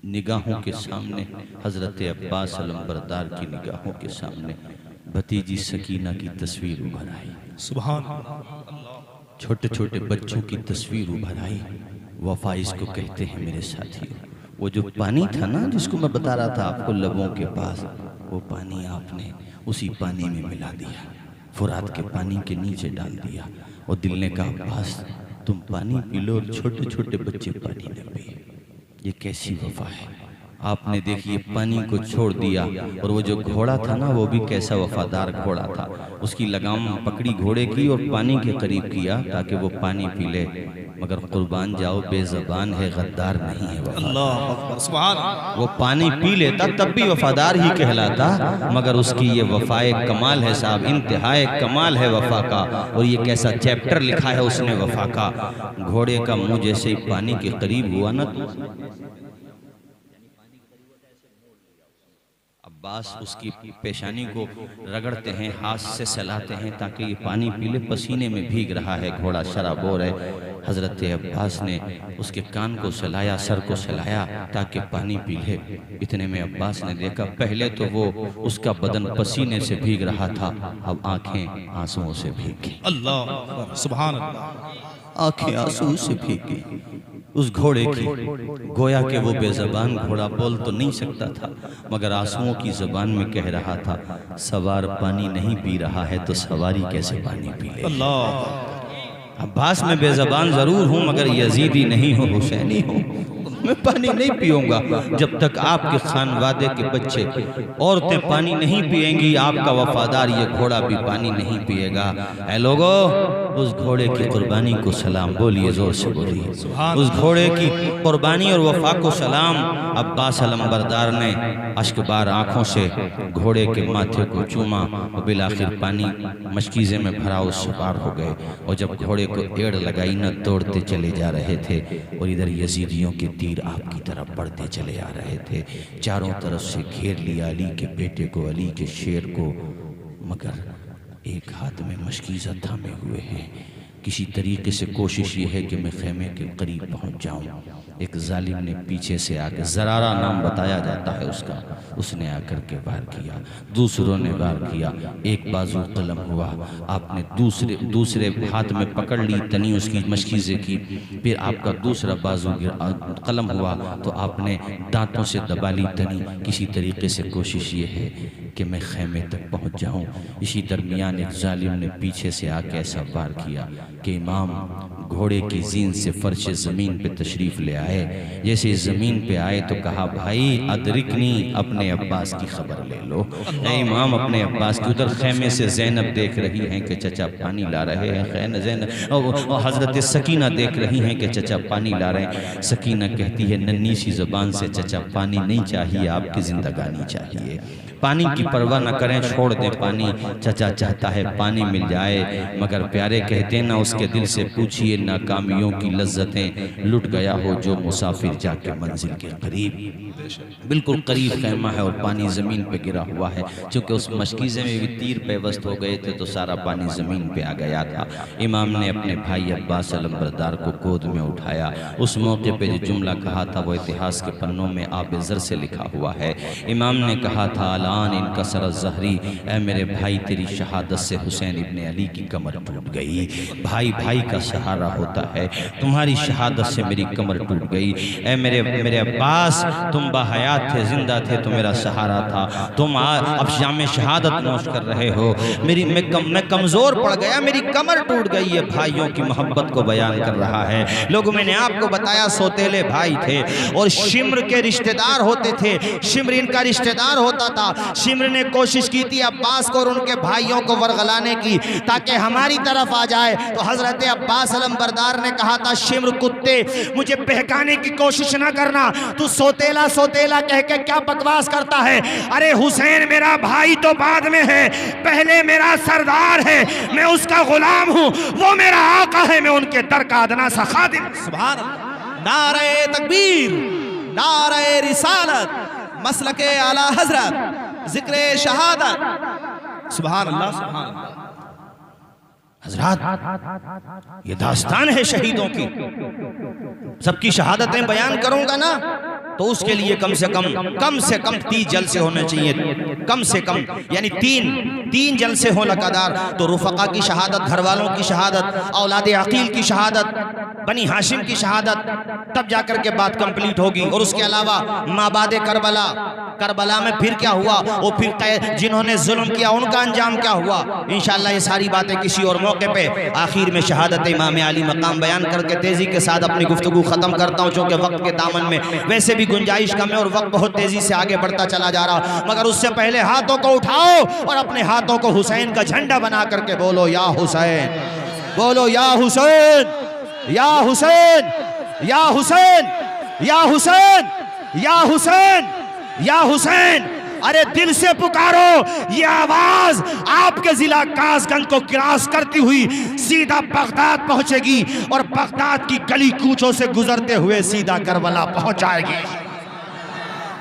निगाहों के सामने, हजरत अब्बास अलंबरदार की निगाहों के सामने भतीजी सकीना की तस्वीर उभर आई। सुभान, छोटे छोटे बच्चों की तस्वीर उभर आई। वफा इसको कहते हैं मेरे साथियों। वो जो पानी था ना जिसको मैं बता रहा था आपको लबों के पास, वो पानी आपने उसी पानी में मिला दिया, फुरात के पानी के नीचे डाल दिया। और दिल ने कहा अब्बास तुम पानी पी लो, और छोटे छोटे बच्चे पानी न पिए। ये कैसी वफा है। आपने देखिए पानी को छोड़ दिया, और वो जो घोड़ा था ना वो भी कैसा वफादार घोड़ा था। उसकी लगाम पकड़ी घोड़े की और पानी के करीब किया ताकि वो पानी पी ले। मगर कुर्बान जाओ, बेज़बान है, गद्दार नहीं है वफादार। अल्लाह अकबर, सुभान। वो पानी पी लेता तब भी वफादार ही कहलाता, मगर उसकी ये वफाए कमाल है साहब, इंतहाए कमाल है वफा का। और ये कैसा चैप्टर लिखा है उसने वफा का। घोड़े का मुंह जैसे ही पानी के करीब हुआ ना, अब्बास उसकी पेशानी को रगड़ते हैं, हाथ से सहलाते हैं ताकि ये पानी पी ले। पसीने में भीग रहा है घोड़ा, शराबोर है। हजरत अब्बास ने उसके कान को सहलाया, सर को सहलाया ताकि पानी पी ले। इतने में अब्बास ने देखा पहले तो वो उसका बदन पसीने से भीग रहा था, अब आंखें आंसुओं से भीग गई। अल्लाह अकबर, सुभान अल्लाह। आंखें आंसू से भीग गई उस घोड़े की। गोया कि वो बेज़बान घोड़ा बोल तो नहीं सकता था, मगर आंसुओं की ज़बान में कह रहा था सवार पानी नहीं पी रहा है तो सवारी कैसे पानी पी ले। अल्लाह, अब्बास में बेज़बान जरूर हूँ मगर यजीदी नहीं हूँ, हुसैनी हूँ। मैं पानी नहीं पीऊंगा जब तक आपके खानवादे के बच्चे औरतें पानी नहीं पिएंगी, आपका वफादार ये घोड़ा भी पानी नहीं पिएगा। ऐ लोगों, उस घोड़े की कुर्बानी को सलाम, बोलिए जोर से बोलिए। उस घोड़े की कुर्बानी और वफा को सलाम। अब्बास अलंबरदार ने अश्कबार आंखों से घोड़े के माथे को चूमा और बिलाखिर पानी मशकीज़े में भरा उस सवार हो गए। और जब घोड़े को एड़ लगाई न, दौड़ते चले जा रहे थे और इधर यजीदियों के तीर आपकी तरफ बढ़ते चले आ रहे थे। चारों तरफ से घेर लिया अली के बेटे को, अली के शेर को, मगर एक हाथ में मशकीज़ा थामे हुए हैं। किसी तरीके से कोशिश ये है कि मैं खेमे के करीब पहुंच जाऊं। एक जालिम ने पीछे से आके, जरारा नाम बताया जाता है उसका, उसने आकर के वार किया, दूसरों ने वार किया, एक बाजू कलम हुआ, आपने दूसरे हाथ में पकड़ ली तनी उसकी मशकीज़े की, फिर आपका दूसरा बाजू कलम हुआ तो आपने दांतों से दबा ली तनी। किसी तरीके से कोशिश ये है कि मैं खैमे तक पहुंच जाऊं। इसी दरमियान एक जालिम ने पीछे से आके ऐसा वार किया कि इमाम घोड़े की जीन से फर्श ज़मीन पे तशरीफ़ ले आए। जैसे ज़मीन पे आए तो कहा, भाई अदरिकनी, अपने अब्बास की खबर ले लो। ए इमाम, अपने अब्बास की। उधर खैमे से ज़ैनब देख रही हैं कि चचा पानी ला रहे हैं, ज़ैनब और हज़रत सकीना देख रही हैं कि चचा पानी ला रहे हैं। सकीना कहती है नन्ही सी ज़बान से, चचा पानी नहीं चाहिए, आपकी ज़िंदगानी चाहिए। पानी की परवाह न करें, छोड़ दें पानी, चचा चाहता है पानी मिल जाए। मगर प्यारे कहते ना, उसके दिल से पूछिए नाकामियों की लज्जतें, लुट गया हो जो मुसाफिर जाके मंजिल के करीब। बिल्कुल करीब खैमा है और पानी ज़मीन पे गिरा हुआ है। चूँकि उस मशकीज़े में भी तीर पेवस्त हो गए थे तो सारा पानी ज़मीन पे आ गया था। इमाम ने अपने भाई अब्बास अलंबरदार को गोद में उठाया। उस मौके पे जो जुमला कहा था वो इतिहास के पन्नों में आब ज़र से लिखा हुआ है। इमाम ने कहा था, अलान इनका सर ज़हरी, ऐ मेरे भाई तेरी शहादत से हुसैन इब्ने अली की कमर टूट गई। भाई भाई का सहारा होता है, तुम्हारी शहादत से मेरी कमर टूट गई। ऐ मेरे अब्बास, तुम बाहयात थे, जिंदा थे तो मेरा सहारा था, तुम अब शाम शहादत नोश कर रहे हो। मैं कमज़ोर पड़ गया, मेरी कमर टूट गई है। भाइयों की मोहब्बत को बयान कर रहा है। लोगों, मैंने आपको बताया सौतेले भाई थे और शिम्र के रिश्तेदार होते थे। शिम्र इनका रिश्तेदार होता था। शिम्र ने कोशिश की थी अब्बास को और उनके भाइयों को वरगलाने की ताकि हमारी तरफ आ जाए। तो हजरत अब्बास अलंबरदार ने कहा था, शिम्र कुत्ते, मुझे बहकाने की कोशिश ना करना, तू सोतेला सोतेला कह के क्या बकवास करता है। अरे हुसैन मेरा भाई तो बाद में है, पहले मेरा सरदार है, मैं उसका गुलाम हूँ, वो मेरा आका है, मैं उनके दर का अदना सा खादिम। सुभान अल्लाह। नारे तकबीर, नारे रिसालत, मसलके आला हजरत, जिक्रे शहादत। सुभान अल्लाह, सुभान अल्लाह। हजरात, ये दास्तान है शहीदों की। सबकी शहादतें बयान करूंगा ना तो उसके लिए कम से कम 30 जलसे होने चाहिए, कम से कम, यानी तीन जलसे हो लगातार। तो रुफका की शहादत, घर वालों की शहादत, औलाद अकील की शहादत, बनी हाशिम की शहादत, तब जाकर के बात कंप्लीट होगी। और उसके अलावा माबाद करबला में फिर क्या हुआ, वो फिर जिन्होंने जुल्म किया उनका अंजाम क्या हुआ। इंशाअल्लाह ये सारी बातें किसी और मौके पे आखिर में शहादत इमाम अली मकाम बयान करके तेजी के साथ अपनी गुफ्तगू खत्म करता हूँ, चूँकि वक्त के दामन में वैसे भी गुंजाइश कम है और वक्त बहुत तेजी से आगे बढ़ता चला जा रहा। मगर उससे पहले हाथों को उठाओ और अपने हाथों को हुसैन का झंडा बना करके बोलो या हुसैन, बोलो या हुसैन, या हुसैन, या हुसैन, या हुसैन, या हुसैन, या हुसैन। अरे दिल से पुकारो, ये आवाज आपके जिला कासगंज को क्रॉस करती हुई सीधा बगदाद पहुंचेगी और बगदाद की गली कूचों से गुजरते हुए सीधा करबला पहुंच जाएगी।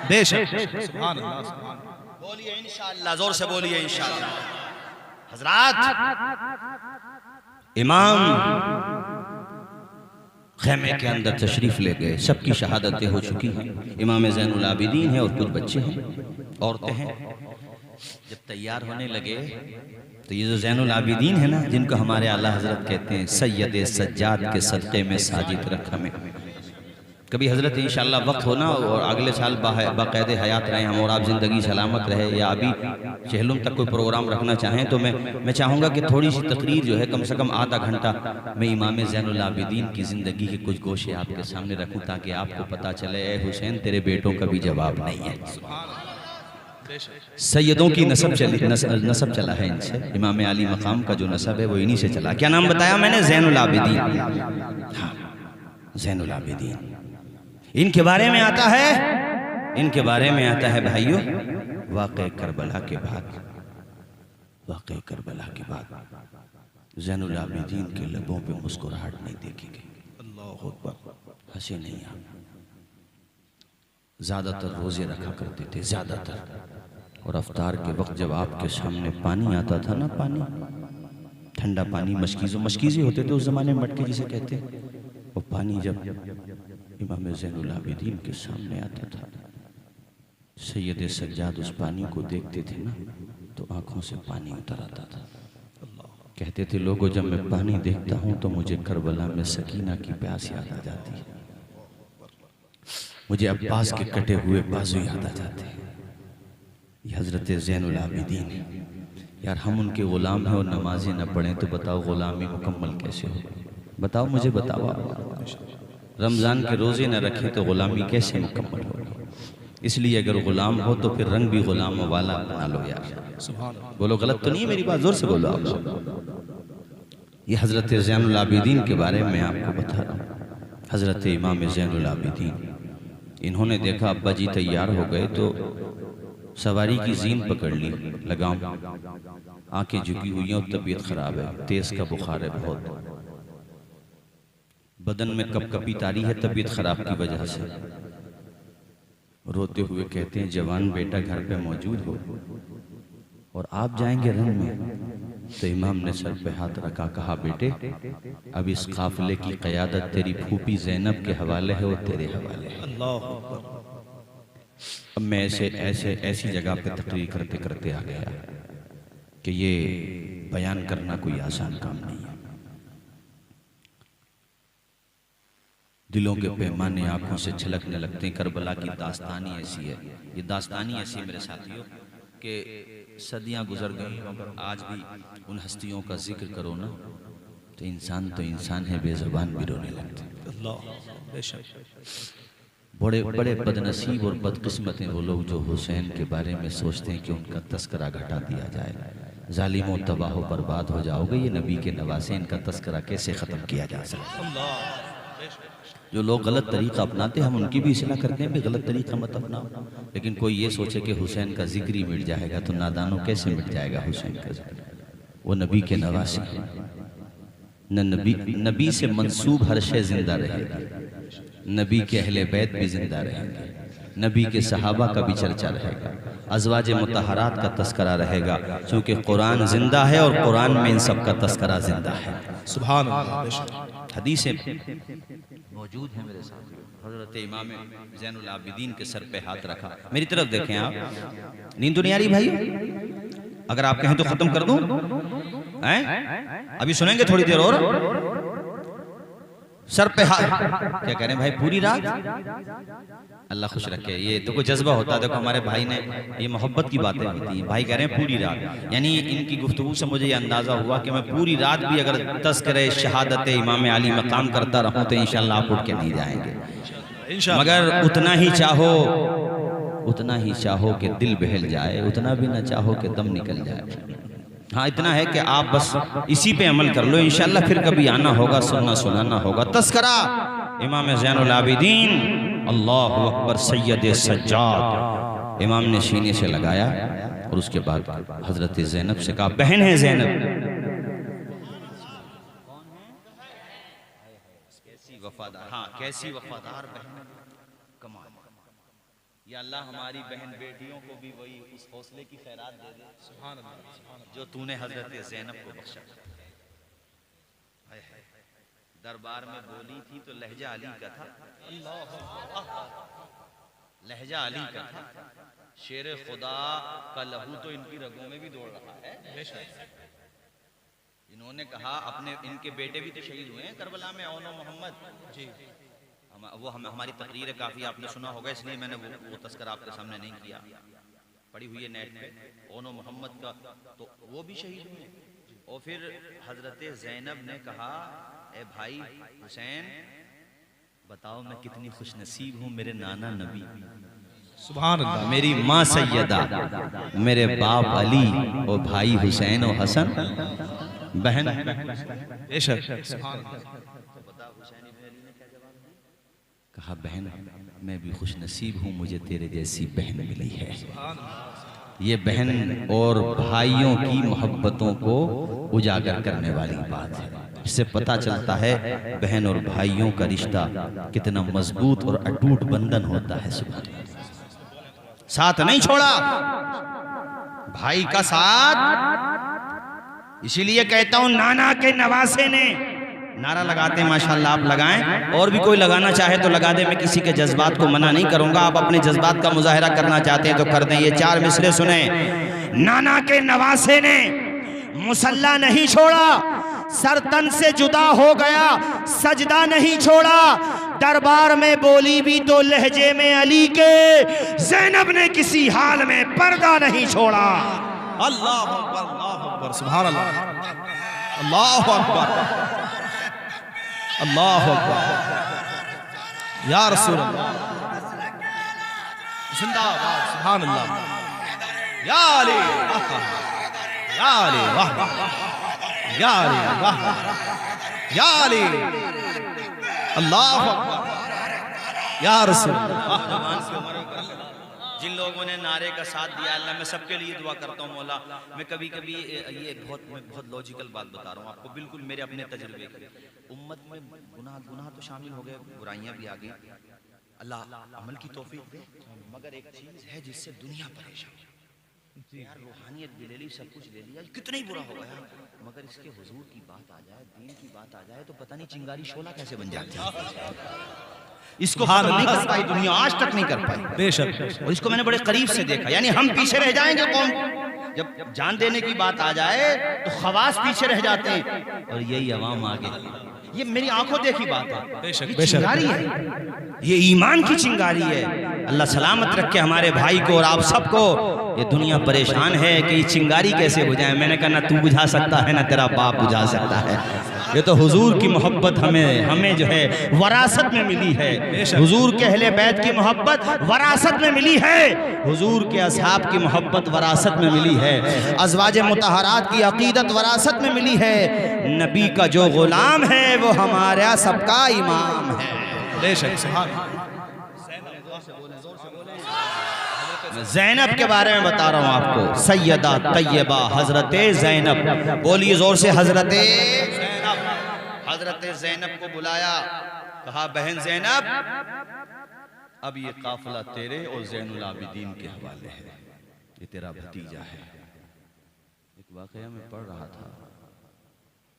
बेशक, सुभान अल्लाह। बोलिए इंशाअल्लाह, जोर से बोलिए इंशाअल्लाह। हजरात, इमाम खेमे के अंदर तशरीफ ले गए। सबकी शहादतें हो चुकी हैं। इमाम ज़ैनुल आबिदीन है और कुछ बच्चे हैं, औरतें हैं। जब तैयार होने लगे तो ये जो ज़ैनुल आबिदीन है ना, जिनको हमारे आला हजरत कहते हैं, सैयद सज्जाद के सदक़े में साजिद रख हमें। कभी हजरत इंशाअल्लाह वक्त होना और अगले साल बाक़ायदे हयात रहे हम और आप ज़िंदगी सलामत रहे, या अभी चहलुम तक कोई प्रोग्राम रखना चाहें तो मैं चाहूँगा कि थोड़ी सी तकरीर जो है कम से कम आधा घंटा मैं इमाम ज़ैनुल आबिदीन की ज़िंदगी के कुछ गोशे आपके सामने रखूँ ताकि आपको पता चले, ए हुसैन तेरे बेटों का भी जवाब नहीं है। सैयदों की नसब चला है इनसे। इमाम अली मकाम का जो नसब है वो इन्हीं से चला। क्या नाम बताया मैंने? ज़ैनुल आबिदीन। हाँ, ज़ैनुल आबिदीन। इनके बारे में आता है भाइयों, वाक़े करबला के बाद ज़ैनुल आबिदीन के लबों पे मुस्कुराहट नहीं देखी गई। अल्लाहु अकबर। हंसे नहीं आप। ज़्यादातर रोज़े रखा करते थे, ज़्यादातर। और अफ्तार के वक्त जब आपके सामने पानी आता था ना, पानी ठंडा पानी, मशकीज़े होते थे उस ज़माने में, मटके जिसे कहते हैं, वो पानी जब इमाम ज़ैनुल आबिदीन के सामने आता था, सैयद सज्जाद उस पानी को देखते थे ना तो आंखों से पानी उतर आता था। कहते थे लोगों, जब मैं पानी देखता हूँ तो मुझे करबला में सकीना की प्यास याद आ जाती है, मुझे अब्बास के कटे हुए बाजू याद आ जाते हैं। ये हज़रत ज़ैनुल आबिदीन है। यार हम उनके ग़ुलाम हैं और नमाज़ें न पढ़ें तो बताओ ग़ुलामी मुकम्मल कैसे हो? बताओ, मुझे बताओ आप। रमज़ान के रोज़े न रखें तो ग़ुलामी कैसे मुकम्मल होगी? इसलिए अगर ग़ुलाम हो तो फिर रंग भी ग़ुलाम वाला बना लो यार। बोलो, गलत तो नहीं है मेरी बात? ज़ोर से बोलो आप। ये हज़रत ज़ैनुल आबिदीन के बारे में आपको बता रहा हूँ। हज़रत इमाम ज़ैनुल आबिदीन, इन्होंने देखा अब्बा जी तैयार हो गए तो सवारी की जीन पकड़ ली, लगाम, आंखें झुकी हुई हैं और तबीयत खराब है, तेज का बुखार है बहुत, बदन में कपकपी तारी है तबीयत खराब की वजह से। रोते हुए कहते हैं, जवान बेटा घर पे मौजूद हो और आप जाएंगे रंग में? तो इमाम ने सर पे हाथ रखा, कहा बेटे अब इस काफिले की क़यादत तेरी फूफी ज़ैनब के हवाले है और तेरे हवाले है। अब मैं ऐसी जगह पे तकरीर करते करते आ गया कि ये बयान करना कोई आसान काम नहीं है। दिलों के पैमाने आंखों से छलकने लगते हैं। करबला की दास्तानी ऐसी है, ये दास्तानी ऐसी है मेरे साथियों कि सदियां गुजर गई मगर आज भी उन हस्तियों का जिक्र करो ना तो इंसान है, बेज़ुबान भी रोने लगते हैं। बड़े बड़े बदनसीब और बदकिस्मत हैं वो लोग जो हुसैन के बारे में सोचते हैं कि उनका तस्करा घटा दिया जाए। जालिमों, तबाह बर्बाद हो जाओगे, ये नबी के नवासे, इनका तस्करा कैसे ख़त्म किया जा सकता है? जो लोग गलत तरीका अपनाते हैं हम उनकी भी इस्लाह करते हैं कि गलत तरीका मत अपनाओ, लेकिन कोई ये सोचे कि हुसैन का जिक्र ही मिट जाएगा तो नादानों कैसे मिट जाएगा हुसैन का जिक्र? वो नबी के नवासे हैं, नबी से मंसूब हर शय जिंदा रहेगी, नबी के अहले बैत भी जिंदा रहेंगे, नबी के सहाबा का भी चर्चा रहेगा, अज़वाज मुतहरात का तस्करा रहेगा, क्योंकि कुरान जिंदा है और कुरान में इन सब का तस्करा जिंदा है। सुभान अल्लाह। हदीसें मौजूद हैं मेरे साथ। हज़रत इमाम ज़ैनुल आबिदीन के सर पे हाथ रखा। मेरी तरफ देखें आप, नींद तो नहीं आ रही भाई? अगर आप कहें तो खत्म कर दूं? अभी सुनेंगे थोड़ी देर और। सर पे हाथ, क्या कह रहे हैं भाई? पूरी रात? अल्लाह खुश रखे। ये तो कोई जज्बा होता है। देखो हमारे भाई ने, ये मोहब्बत की बातें होती हैं। भाई कह रहे हैं पूरी रात, यानी इनकी गुफ्तगू से मुझे ये अंदाज़ा हुआ कि मैं पूरी रात भी अगर तज़किरे शहादत इमाम अली मकाम करता रहूं तो इंशाअल्लाह आप उठ के नहीं जाएंगे। मगर उतना ही चाहो कि दिल बहल जाए, उतना भी ना चाहो कि दम निकल जाए। हाँ, इतना है कि आप बस इसी पे अमल कर लो, इंशाअल्लाह फिर कभी आना होगा, सुनना सुनाना होगा। तस्करा इमाम ज़ैनुल आबिदीन, अल्लाहु अकबर, सैयद सज्जाद। इमाम ने सीने से लगाया और उसके बाद हजरत ज़ैनब से कहा, बहन है ज़ैनब। कैसी वफादार, हाँ कैसी वफादार बहन, कमाल। या अल्लाह हमारी बहन बेटियों को भी वही उस हौसले की खैरात दे दे, सुभान अल्लाह, जो तूने हजरत ज़ैनब को बख्शा। दरबार में बोली थी तो लहजा अली का था, लहजा अली का था। शेर खुदा का लहू तो इनकी रगों में भी दौड़ रहा है। इन्होंने कहा अपने, इनके बेटे भी तो शहीद हुए हैं करबला में, ओनो मोहम्मद जी। हमारी तकरीर है, काफ़ी आपने सुना होगा, इसलिए मैंने वो तस्करा आपके सामने नहीं किया। पड़ी हुई है नेट पे, ओनो मोहम्मद का, तो वो भी शहीद हुए। और फिर हजरत ज़ैनब ने कहा, ए भाई हुसैन बताओ मैं कितनी खुशनसीब हूँ, मेरे नाना नबी, सुभान अल्लाह, मेरी माँ सैयदा, मेरे बाप अली और भाई हुसैन और हसन, बहन। कहा बहन मैं भी खुश नसीब हूँ, मुझे तेरे जैसी बहन मिली है। ये बहन और भाइयों की मोहब्बतों को उजागर करने वाली बात है। इससे पता चलता है बहन और भाइयों का रिश्ता कितना मजबूत और अटूट बंधन होता है। साथ नहीं छोड़ा भाई का साथ, इसीलिए कहता हूं नाना के नवासे ने नारा लगाते हैं माशाल्लाह, आप लगाएं, और भी कोई लगाना चाहे तो लगा दे, मैं किसी के जज्बात को मना नहीं करूंगा। आप अपने जज्बात का मुजाहरा करना चाहते हैं तो कर दें। ये 4 मिसरे सुने। नाना के नवासे ने मुसल्ला नहीं छोड़ा, सर तन से जुदा हो गया, सजदा नहीं छोड़ा, दरबार में बोली भी तो लहजे में अली के, ज़ैनब ने किसी हाल में पर्दा नहीं छोड़ा। अल्लाह अकबर, अल्लाह अकबर, सुभान अल्लाह, अल्लाह अकबर, अल्लाह अकबर, या रसूल अल्लाह, जिंदाबाद, सुभान अल्लाह, या अली, या अली, वाह या अली, वाह या अली, अल्लाह अकबर, या रसूल अल्लाह। जिन लोगों ने नारे का साथ दिया, अल्लाह मैं सबके लिए दुआ करता हूँ मौला। मैं कभी कभी ये बहुत लॉजिकल बात बता रहा हूँ आपको, बिल्कुल मेरे अपने तजुर्बे की। उम्मत में गुनाह तो शामिल हो गए, बुराइयां भी आ गई, अल्लाह अमल की तौफीक दे, मगर एक चीज है जिससे दुनिया परेशान है यार, रूहानियत भी ले ली, सब कुछ ले लिया, कितना ही बुरा हो गया, मगर इसके हुजूर की बात आ जाए, दीन की बात आ जाए तो पता नहीं चिंगारी शोला कैसे बन जाती है। इसको नहीं कर पाई दुनिया, आज तक नहीं कर पाई बेशक। और इसको मैंने बड़े करीब से देखा। यानी हम पीछे रह जाएंगे कौम, जब जान देने की बात आ जाए तो खवास पीछे रह जाते हैं और यही अवाम आगे। ये मेरी आंखों देखी बात है, बेशक, ये चिंगारी है, ये ईमान की चिंगारी है। अल्लाह सलामत रखे हमारे भाई को और आप सबको। ये दुनिया परेशान है कि ये चिंगारी कैसे बुझाए। मैंने कहा ना तू बुझा सकता है ना तेरा बाप बुझा सकता है। ये तो हुजूर की मोहब्बत हमें जो है वरासत में मिली है। हुजूर के अहले बैत की मोहब्बत वरासत में मिली है, हुजूर के असहाब की मोहब्बत वरासत में मिली है, अज़वाज मुतहरात की अकीदत वरासत में मिली है। नबी का जो गुलाम है वो हमारा सबका इमाम है। बेशक। ज़ैनब के बारे में बता रहा हूँ आपको, सैयदा तैयबा हजरत ज़ैनब। बोलिए जोर से, हजरत ज़ैनब को बुलाया, कहा बहन ज़ैनब अब ये काफिला तेरे और ज़ैनुल आबिदीन के हवाले है, ये तेरा भतीजा है। एक वाकया में पढ़ रहा था,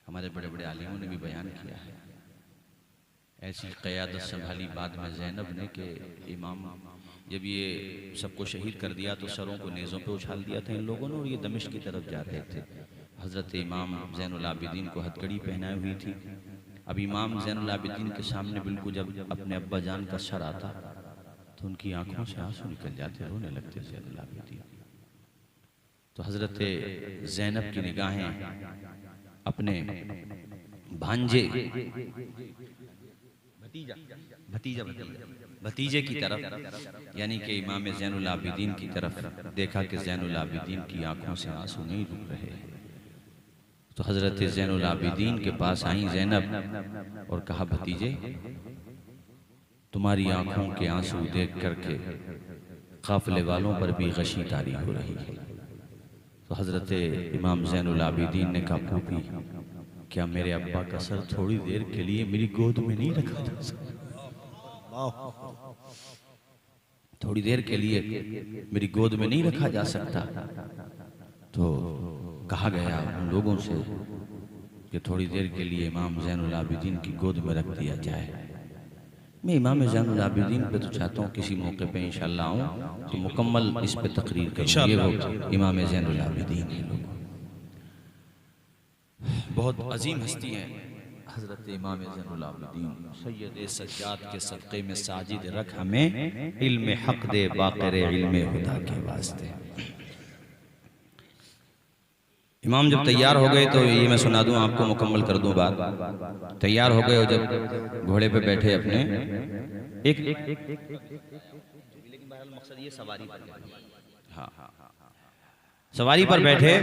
हमारे बड़े बड़े आलिमों ने भी बयान किया है। ऐसी क़यादत संभाली बाद में ज़ैनब ने कि इमाम जब ये सबको शहीद कर दिया तो सरों को नेज़ों पे उछाल दिया था इन लोगों ने, और ये दमिश्क की तरफ जा रहे थे। हज़रत इमाम ज़ैनुल आबिदीन को हथकड़ी पहनाई हुई थी। अब इमाम ज़ैनुल आबिदीन के सामने बिल्कुल जब अपने अब्बा जान का सर आता तो उनकी आंखों से आंसू निकल जाते, रोने लगते ज़ैनुल आबिदीन। तो हज़रत ज़ैनब की निगाहें अपने भांजे भतीजे की तरफ यानी कि इमाम ज़ैनुल आबिदीन की तरफ देखा कि ज़ैनुल आबिदीन की आंखों से आंसू नहीं रुक रहे। तो हज़रत ज़ैनुल आबिदीन के पास आई ज़ैनब और कहा भतीजे तुम्हारी आंखों के आंसू देख करके काफिले वालों पर भी गशी तारी हो रही है। तो हज़रत इमाम ज़ैनुल आबिदीन ने कहा फूफी क्या मेरे अब्बा का सर थोड़ी देर के लिए मेरी गोद में नहीं रखा जा सकता? थोड़ी देर के लिए मेरी गोद में नहीं रखा जा सकता? तो कहा गया उन लोगों से कि थोड़ी देर के लिए इमाम ज़ैनुल आबिदीन की गोद में रख दिया जाए। मैं इमाम ज़ैनुल आबिदीन पे तो चाहता हूँ किसी मौके पे इंशाअल्लाह आऊँ तो मुकम्मल इस पे तकरीर करूँ। ये वो इमाम ज़ैनुल आबिदीन है, लोग बहुत अजीम हस्ती हैं। हज़रत इमाम ज़ैनुल आबिदीन सैयद सज्जाद के सदक़े में साजिद रख हमें इल्म हक़ दे बाक़िर इल्म हुदा के वास्ते। इमाम जब तैयार हो गए तो ये मैं सुना दूं आपको, मुकम्मल कर दूं बात। तैयार हो गए और जब घोड़े पे बैठे अपने एक लेकिन बहरहाल मकसद ये सवारी पर, हाँ सवारी पर बैठे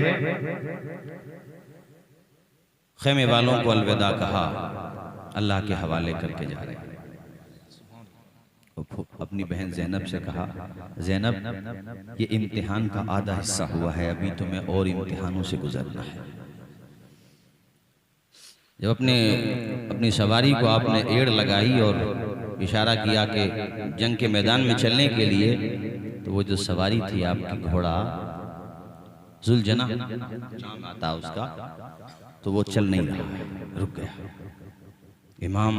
खेमे वालों को अलविदा कहा, अल्लाह के हवाले करके जा रहे हैं। अपनी बहन ज़ैनब से कहा ज़ैनब ये इम्तिहान का आधा हिस्सा हुआ है, अभी तुम्हें और इम्तिहानों से गुजरना है। जब अपनी सवारी को आपने एड़ लगाई और इशारा किया कि जंग के मैदान में चलने के लिए, तो वो जो सवारी थी आपकी घोड़ा जुलजना नाम आता उसका, तो वो चल नहीं रहा, रुक गया। इमाम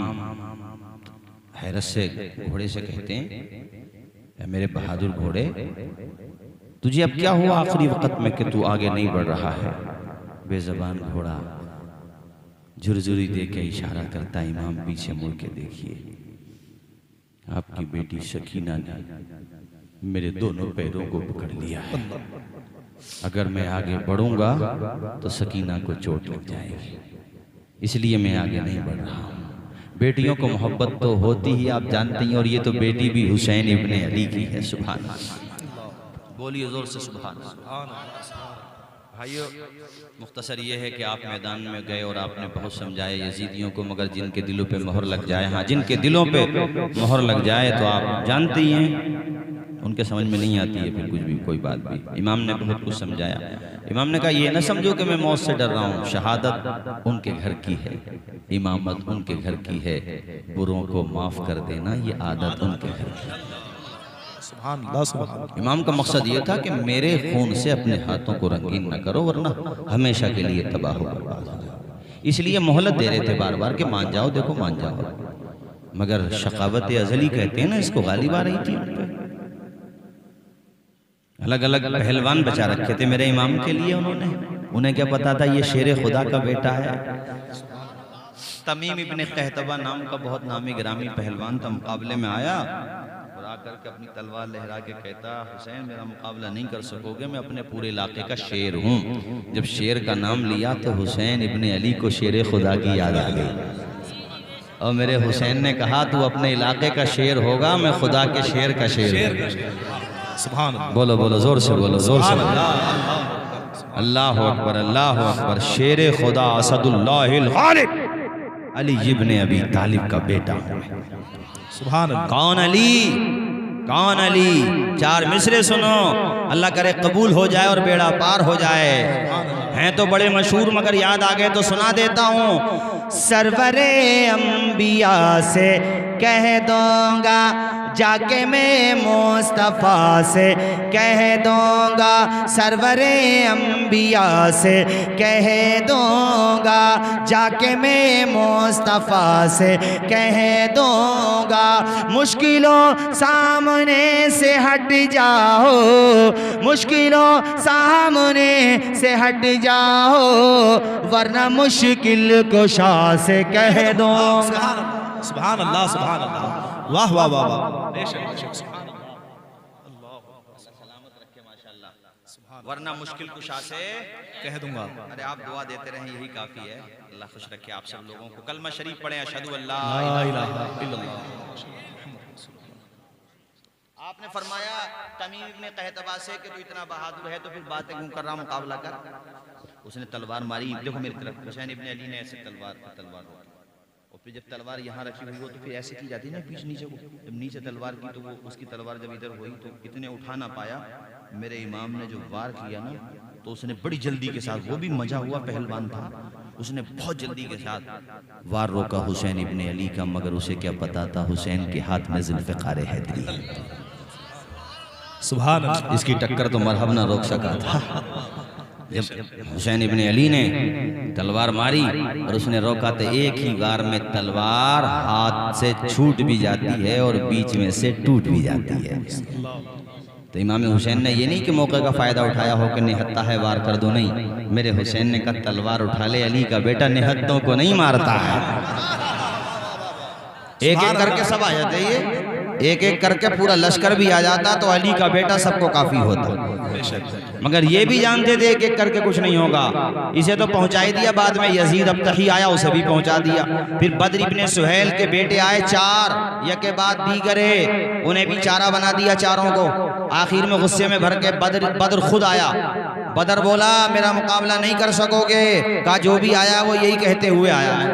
हैरत से घोड़े से कहते हैं, मेरे बहादुर घोड़े, तुझे अब क्या हुआ आखिरी वक्त में कि तू आगे नहीं बढ़ रहा है? बेज़बान घोड़ा झुरझुरी दे के इशारा करता, इमाम पीछे मुड़ के देखिए, आपकी बेटी सकीना ने मेरे दोनों पैरों को पकड़ लिया है। अगर मैं आगे बढ़ूंगा तो सकीना को चोट लग जाएगी, इसलिए मैं आगे नहीं बढ़ रहा हूँ। बेटियों को मोहब्बत तो होती ही, आप जानती हैं, और ये तो बेटी भी हुसैन इब्ने अली की है। सुभान अल्लाह, बोलिए जोर से सुभान अल्लाह। भाइयों, मुख्तसर ये है कि आप मैदान में गए और आपने बहुत समझाया यजीदियों को, मगर जिनके दिलों पे मोहर लग जाए, हाँ, जिनके दिलों पे मोहर लग जाए तो आप जानते ही हैं उनके समझ में नहीं आती है फिर कुछ भी, कोई बात भी। इमाम ने बहुत कुछ समझाया। इमाम ने कहा, ये ना समझो कि मैं मौत से डर रहा हूँ, शहादत उनके घर की है, इमामत उनके घर की है, बुरों को माफ कर देना ये आदत उनके घर की है। सुभान अल्लाह, सुभान अल्लाह। इमाम का मकसद ये था कि मेरे खून से अपने हाथों को रंगीन न करो, वरना हमेशा के लिए तबाह हो जाओ। इसलिए मोहलत दे रहे थे बार बार कि मान जाओ, देखो मान जाओ, मगर शकावत अजली कहते हैं ना, इसको गालिब आ रही थी उन पे। अलग अलग पहलवान बचा रखे थे मेरे इमाम के लिए उन्होंने, उन्हें क्या पता था ये शेर खुदा का बेटा है। तमीम इब्ने कहतबा नाम का बहुत नामी ग्रामी पहलवान था, मुकाबले में आया और आकर के अपनी तलवार लहरा के कहता, हुसैन मेरा मुकाबला नहीं कर सकोगे, मैं अपने पूरे इलाके का शेर हूँ। जब शेर का नाम लिया तो हुसैन इब्ने अली को शेर खुदा की याद आ गई, और मेरे हुसैन ने कहा, तू अपने इलाके का शेर होगा, मैं खुदा के शेर का शेर हूँ। सुभान अल्लाह। बोलो बोलो, जोर से बोलो, जोर से बोलो। अल्लाह अकबर, अल्लाह अकबर। शेर खुदा असदुल्लाहिल गालिब अली इब्ने अबी तालिब का बेटा हूँ। सुभान अल्लाह। कौन अली, कौन अली? चार मिसरे सुनो, अल्लाह करे कबूल हो जाए और बेड़ा पार हो जाए। हैं तो बड़े मशहूर, मगर याद आ गए तो सुना देता हूँ। सरवरे अंबिया से कह दूंगा, जाके मैं मुस्तफ़ा से कह दूंगा, सरवरे अंबिया से कह दूंगा, जाके मैं मुस्तफ़ा से कह दूंगा, मुश्किलों सामने से हट जाओ, मुश्किलों सामने से हट जाओ, वरना मुश्किल कुशा से कह दूंगा। सुभान अल्लाह, सुभान अल्लाह। वाह वाह वाह वाह। बेशक बेशक, सुभान अल्लाह। सलामत रखे माशाअल्लाह, वरना मुश्किल कुशा से कह दूंगा। अरे आप दुआ देते रहें, यही काफी है। अल्लाह खुश रखे आप सब लोगों को। कलमा शरीफ पढ़ें, अशहदु अल्ला ला इलाहा इल्लल्लाह। आपने फरमाया तमीम इब्ने कहतबा से कि तू इतना बहादुर है तो फिर बातें क्यों कर रहा, मुकाबला कर। उसने तलवार मारी, देखो मेरी तरफ, हुसैन इब्ने अली ने ऐसे तलवार रोकी, और फिर जब तलवार यहाँ रखी हुई हो तो फिर ऐसे की जाती है ना पीछे नीचे को, जब नीचे तलवार की तो वो उसकी तलवार जब इधर हुई तो इतने उठा ना पाया। मेरे इमाम ने जो वार किया ना, तो उसने बड़ी जल्दी के साथ, वो भी मजा हुआ, पहलवान था, उसने बहुत जल्दी के साथ वार रोका हुसैन इब्ने अली का, मगर उसे क्या पता था हुसैन के हाथ में ज़ुल्फ़िकार हैदरी है। सुभान अल्लाह। इसकी टक्कर तो मरहब ना रोक सका था। जब हुसैन इब्ने अली ने तलवार मारी और उसने रोका तो एक ही वार में तलवार हाथ से छूट भी जाती है और बीच में से टूट भी जाती है। तो इमाम हुसैन ने ये नहीं कि मौके का फ़ायदा उठाया हो कि निहत्ता है वार कर दो, नहीं, मेरे हुसैन ने कहा तलवार उठा ले, अली का बेटा निहत्तों को नहीं मारता है। एक एक करके सब आ जाते, ये एक एक करके पूरा लश्कर भी आ जाता तो अली का बेटा सबको काफ़ी होता। मगर ये भी जानते थे एक एक करके कुछ नहीं होगा। इसे तो पहुंचा ही दिया, बाद में यजीद अब तक ही आया, उसे भी पहुंचा दिया। फिर बद्र इब्ने सुहैल के बेटे आए चार, एक के बाद दीगरे, उन्हें भी चारा बना दिया चारों को। आखिर में गुस्से में भर के बद्र खुद आया। बद्र बोला मेरा मुकाबला नहीं कर सकोगे, कहा जो भी आया वो यही कहते हुए आया है,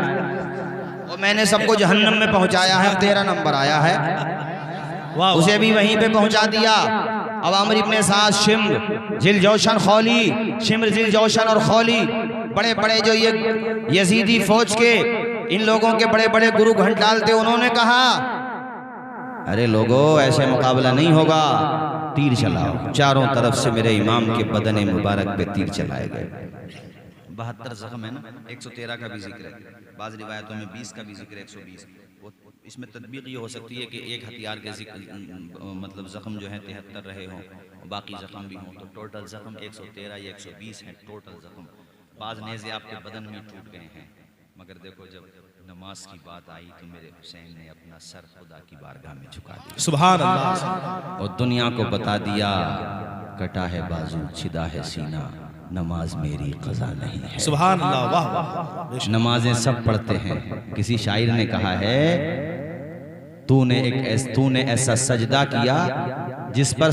और मैंने सबको जहन्नम में पहुंचाया है, 13 नंबर आया है, उसे भी वहीं पे पहुंचा दिया। अब अमर इब्ने साद, शिम्र, जिल जोशन, खौली, शिम्र, जिल जोशन और खौली, बड़े बड़े जो ये यजीदी फौज के इन लोगों के बड़े बड़े गुरु घंट डालते, उन्होंने कहा अरे लोगों ऐसे मुकाबला नहीं होगा, तीर चलाओ। चारों तरफ से मेरे इमाम के बदन मुबारक पे तीर चलाए गए। 72 जख्म है ना, 113 का भी जिक्र है, बाज़ रिवायतों में 20 का भी जिक्र है, 120। वो इसमें तदबीक ये हो सकती है कि एक हथियार के मतलब जख्म जो है 73 रहे हों, बाकी जख्म भी हों, तो टोटल जख्म 113 या 120 हैं टोटल जख्म। बाज़ नेज़े आपके बदन में टूट गए हैं, मगर देखो जब नमाज की बात आई तो मेरे हुसैन ने अपना सर खुदा की बारगाह में झुका दिया, सुभान अल्लाह, और दुनिया को बता दिया कटा है बाजू छिदा है सीना, नमाज मेरी कज़ा नहीं है। सुभान अल्लाह, वाह वाह। नमाजें सब पढ़ते हैं। किसी शायर ने कहा है तूने ऐसा सजदा किया जिस पर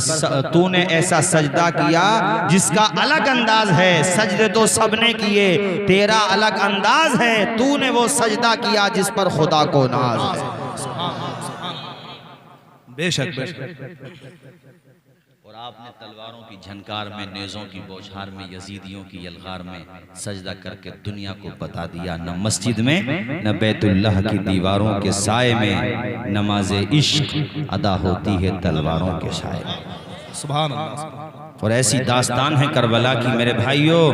तूने ऐसा सजदा किया जिसका अलग अंदाज है, सजदे तो सबने किए तेरा अलग अंदाज है, तूने वो सजदा किया जिस पर खुदा को नाज है। बेशक बेशक। और आपने तलवारों की झनकार में, नेज़ों की बौछार में, यजीदियों की यलगार में सजदा करके दुनिया को बता दिया न मस्जिद में न बैतुल्लाह की दीवारों के साए में नमाज़े इश्क अदा होती है तलवारों के साए में। सुभान अल्लाह। और ऐसी दास्तान है करबला की मेरे भाइयों,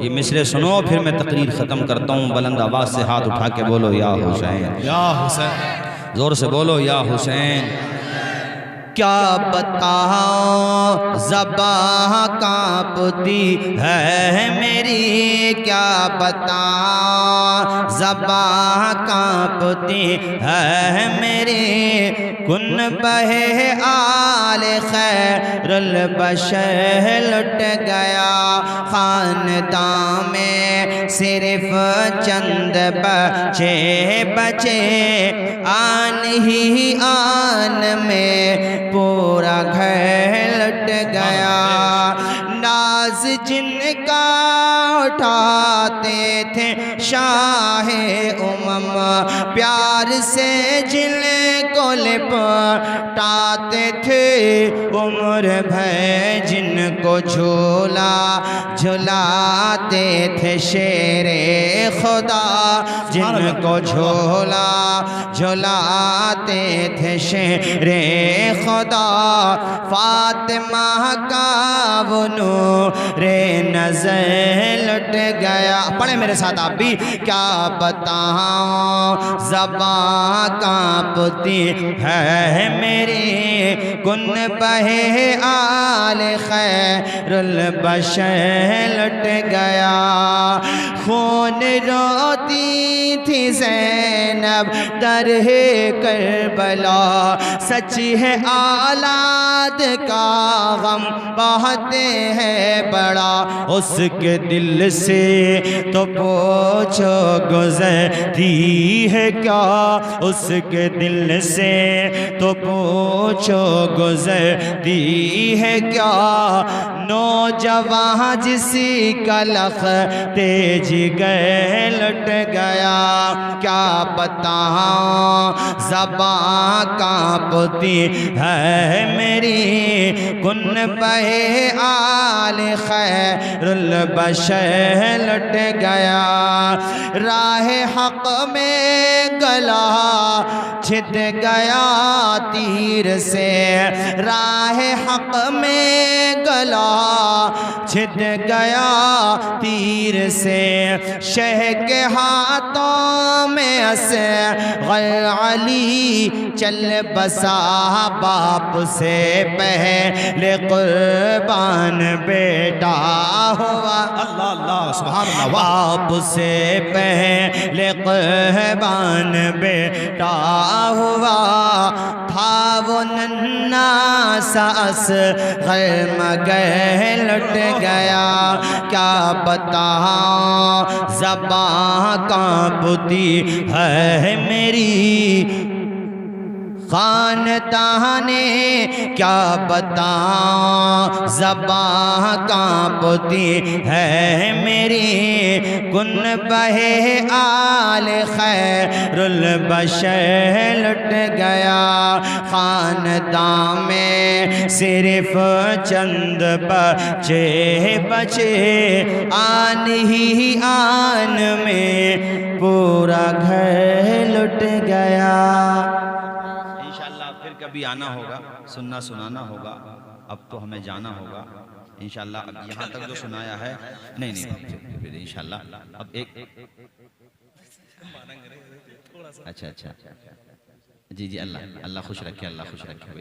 ये मिसरे सुनो फिर मैं तकरीर ख़त्म करता हूँ। बुलंद आवाज़ से हाथ उठा के बोलो या हुसैन, या हुसैन, जोर से बोलो या हुसैन। क्या बताओ ज़बां कांपती है मेरी, क्या बताओ ज़बां कांपती है मेरी, कुन बहे आल खैरुल बशर लुट गया, खानदां में सिर्फ चंद बचे बचे, आन ही आन में पूरा घर लुट गया, नाज जिनका उठाते थे शाहे उमम, प्यार से जिनको लिपटाते थे, उम्र भर जिनको झूला झुलाते थे शेरे खुदा, जिनको झूला झुलाते थे शेरे खुदा, फातिमा का वो नूरे नज़र लुट गया। पढ़े मेरे साथ आप भी। क्या बताऊं ज़बां कांपती है मेरी, कुन बहे आल खैरुल बशर लुट गया, खून रोती थी ज़ैनब दरहे करबला, सच है औलाद का गम बहते हैं बड़ा, उसके दिल से तो पूछो गुज़रती है क्या, उसके दिल से तो पूछो गुज़रती है क्या, नौजवान जिसी का लख तेज गए लुट गया, क्या बताऊं ज़बां कांपती है मेरी, कुन बहे आल खैरुल बशर लुट गया, राह हक में गला छिद गया तीर से, राह हक में गला छिद गया तीर से, शह के हाथों में असग़र अली चल बसा, बाप से पहले कुर्बान बेटा हुआ, अल्लाह अल्लाह, सुभान अल्लाह, बाप से पहले कुर्बान बेटा हुआ, था वो नन्ना सा असग़र मगर लुट गया, क्या बताऊं ज़बां कांपती है मेरी, खानदाने क्या बताऊं ज़बां कांपती है मेरी, कुन बहे आल खैरुल बशर लुट गया, खानदां में सिर्फ चंद बचे बचे, आन ही आन में पूरा घर लुट गया। इंशाअल्लाह फिर कभी आना होगा, सुनना सुनाना होगा, अब तो हमें जाना होगा। इंशाल्लाह अब यहाँ तक जो सुनाया है नहीं फिर इंशाल्लाह अब एक अच्छा जी जी, अल्लाह खुश रखे, अल्लाह खुश रखे।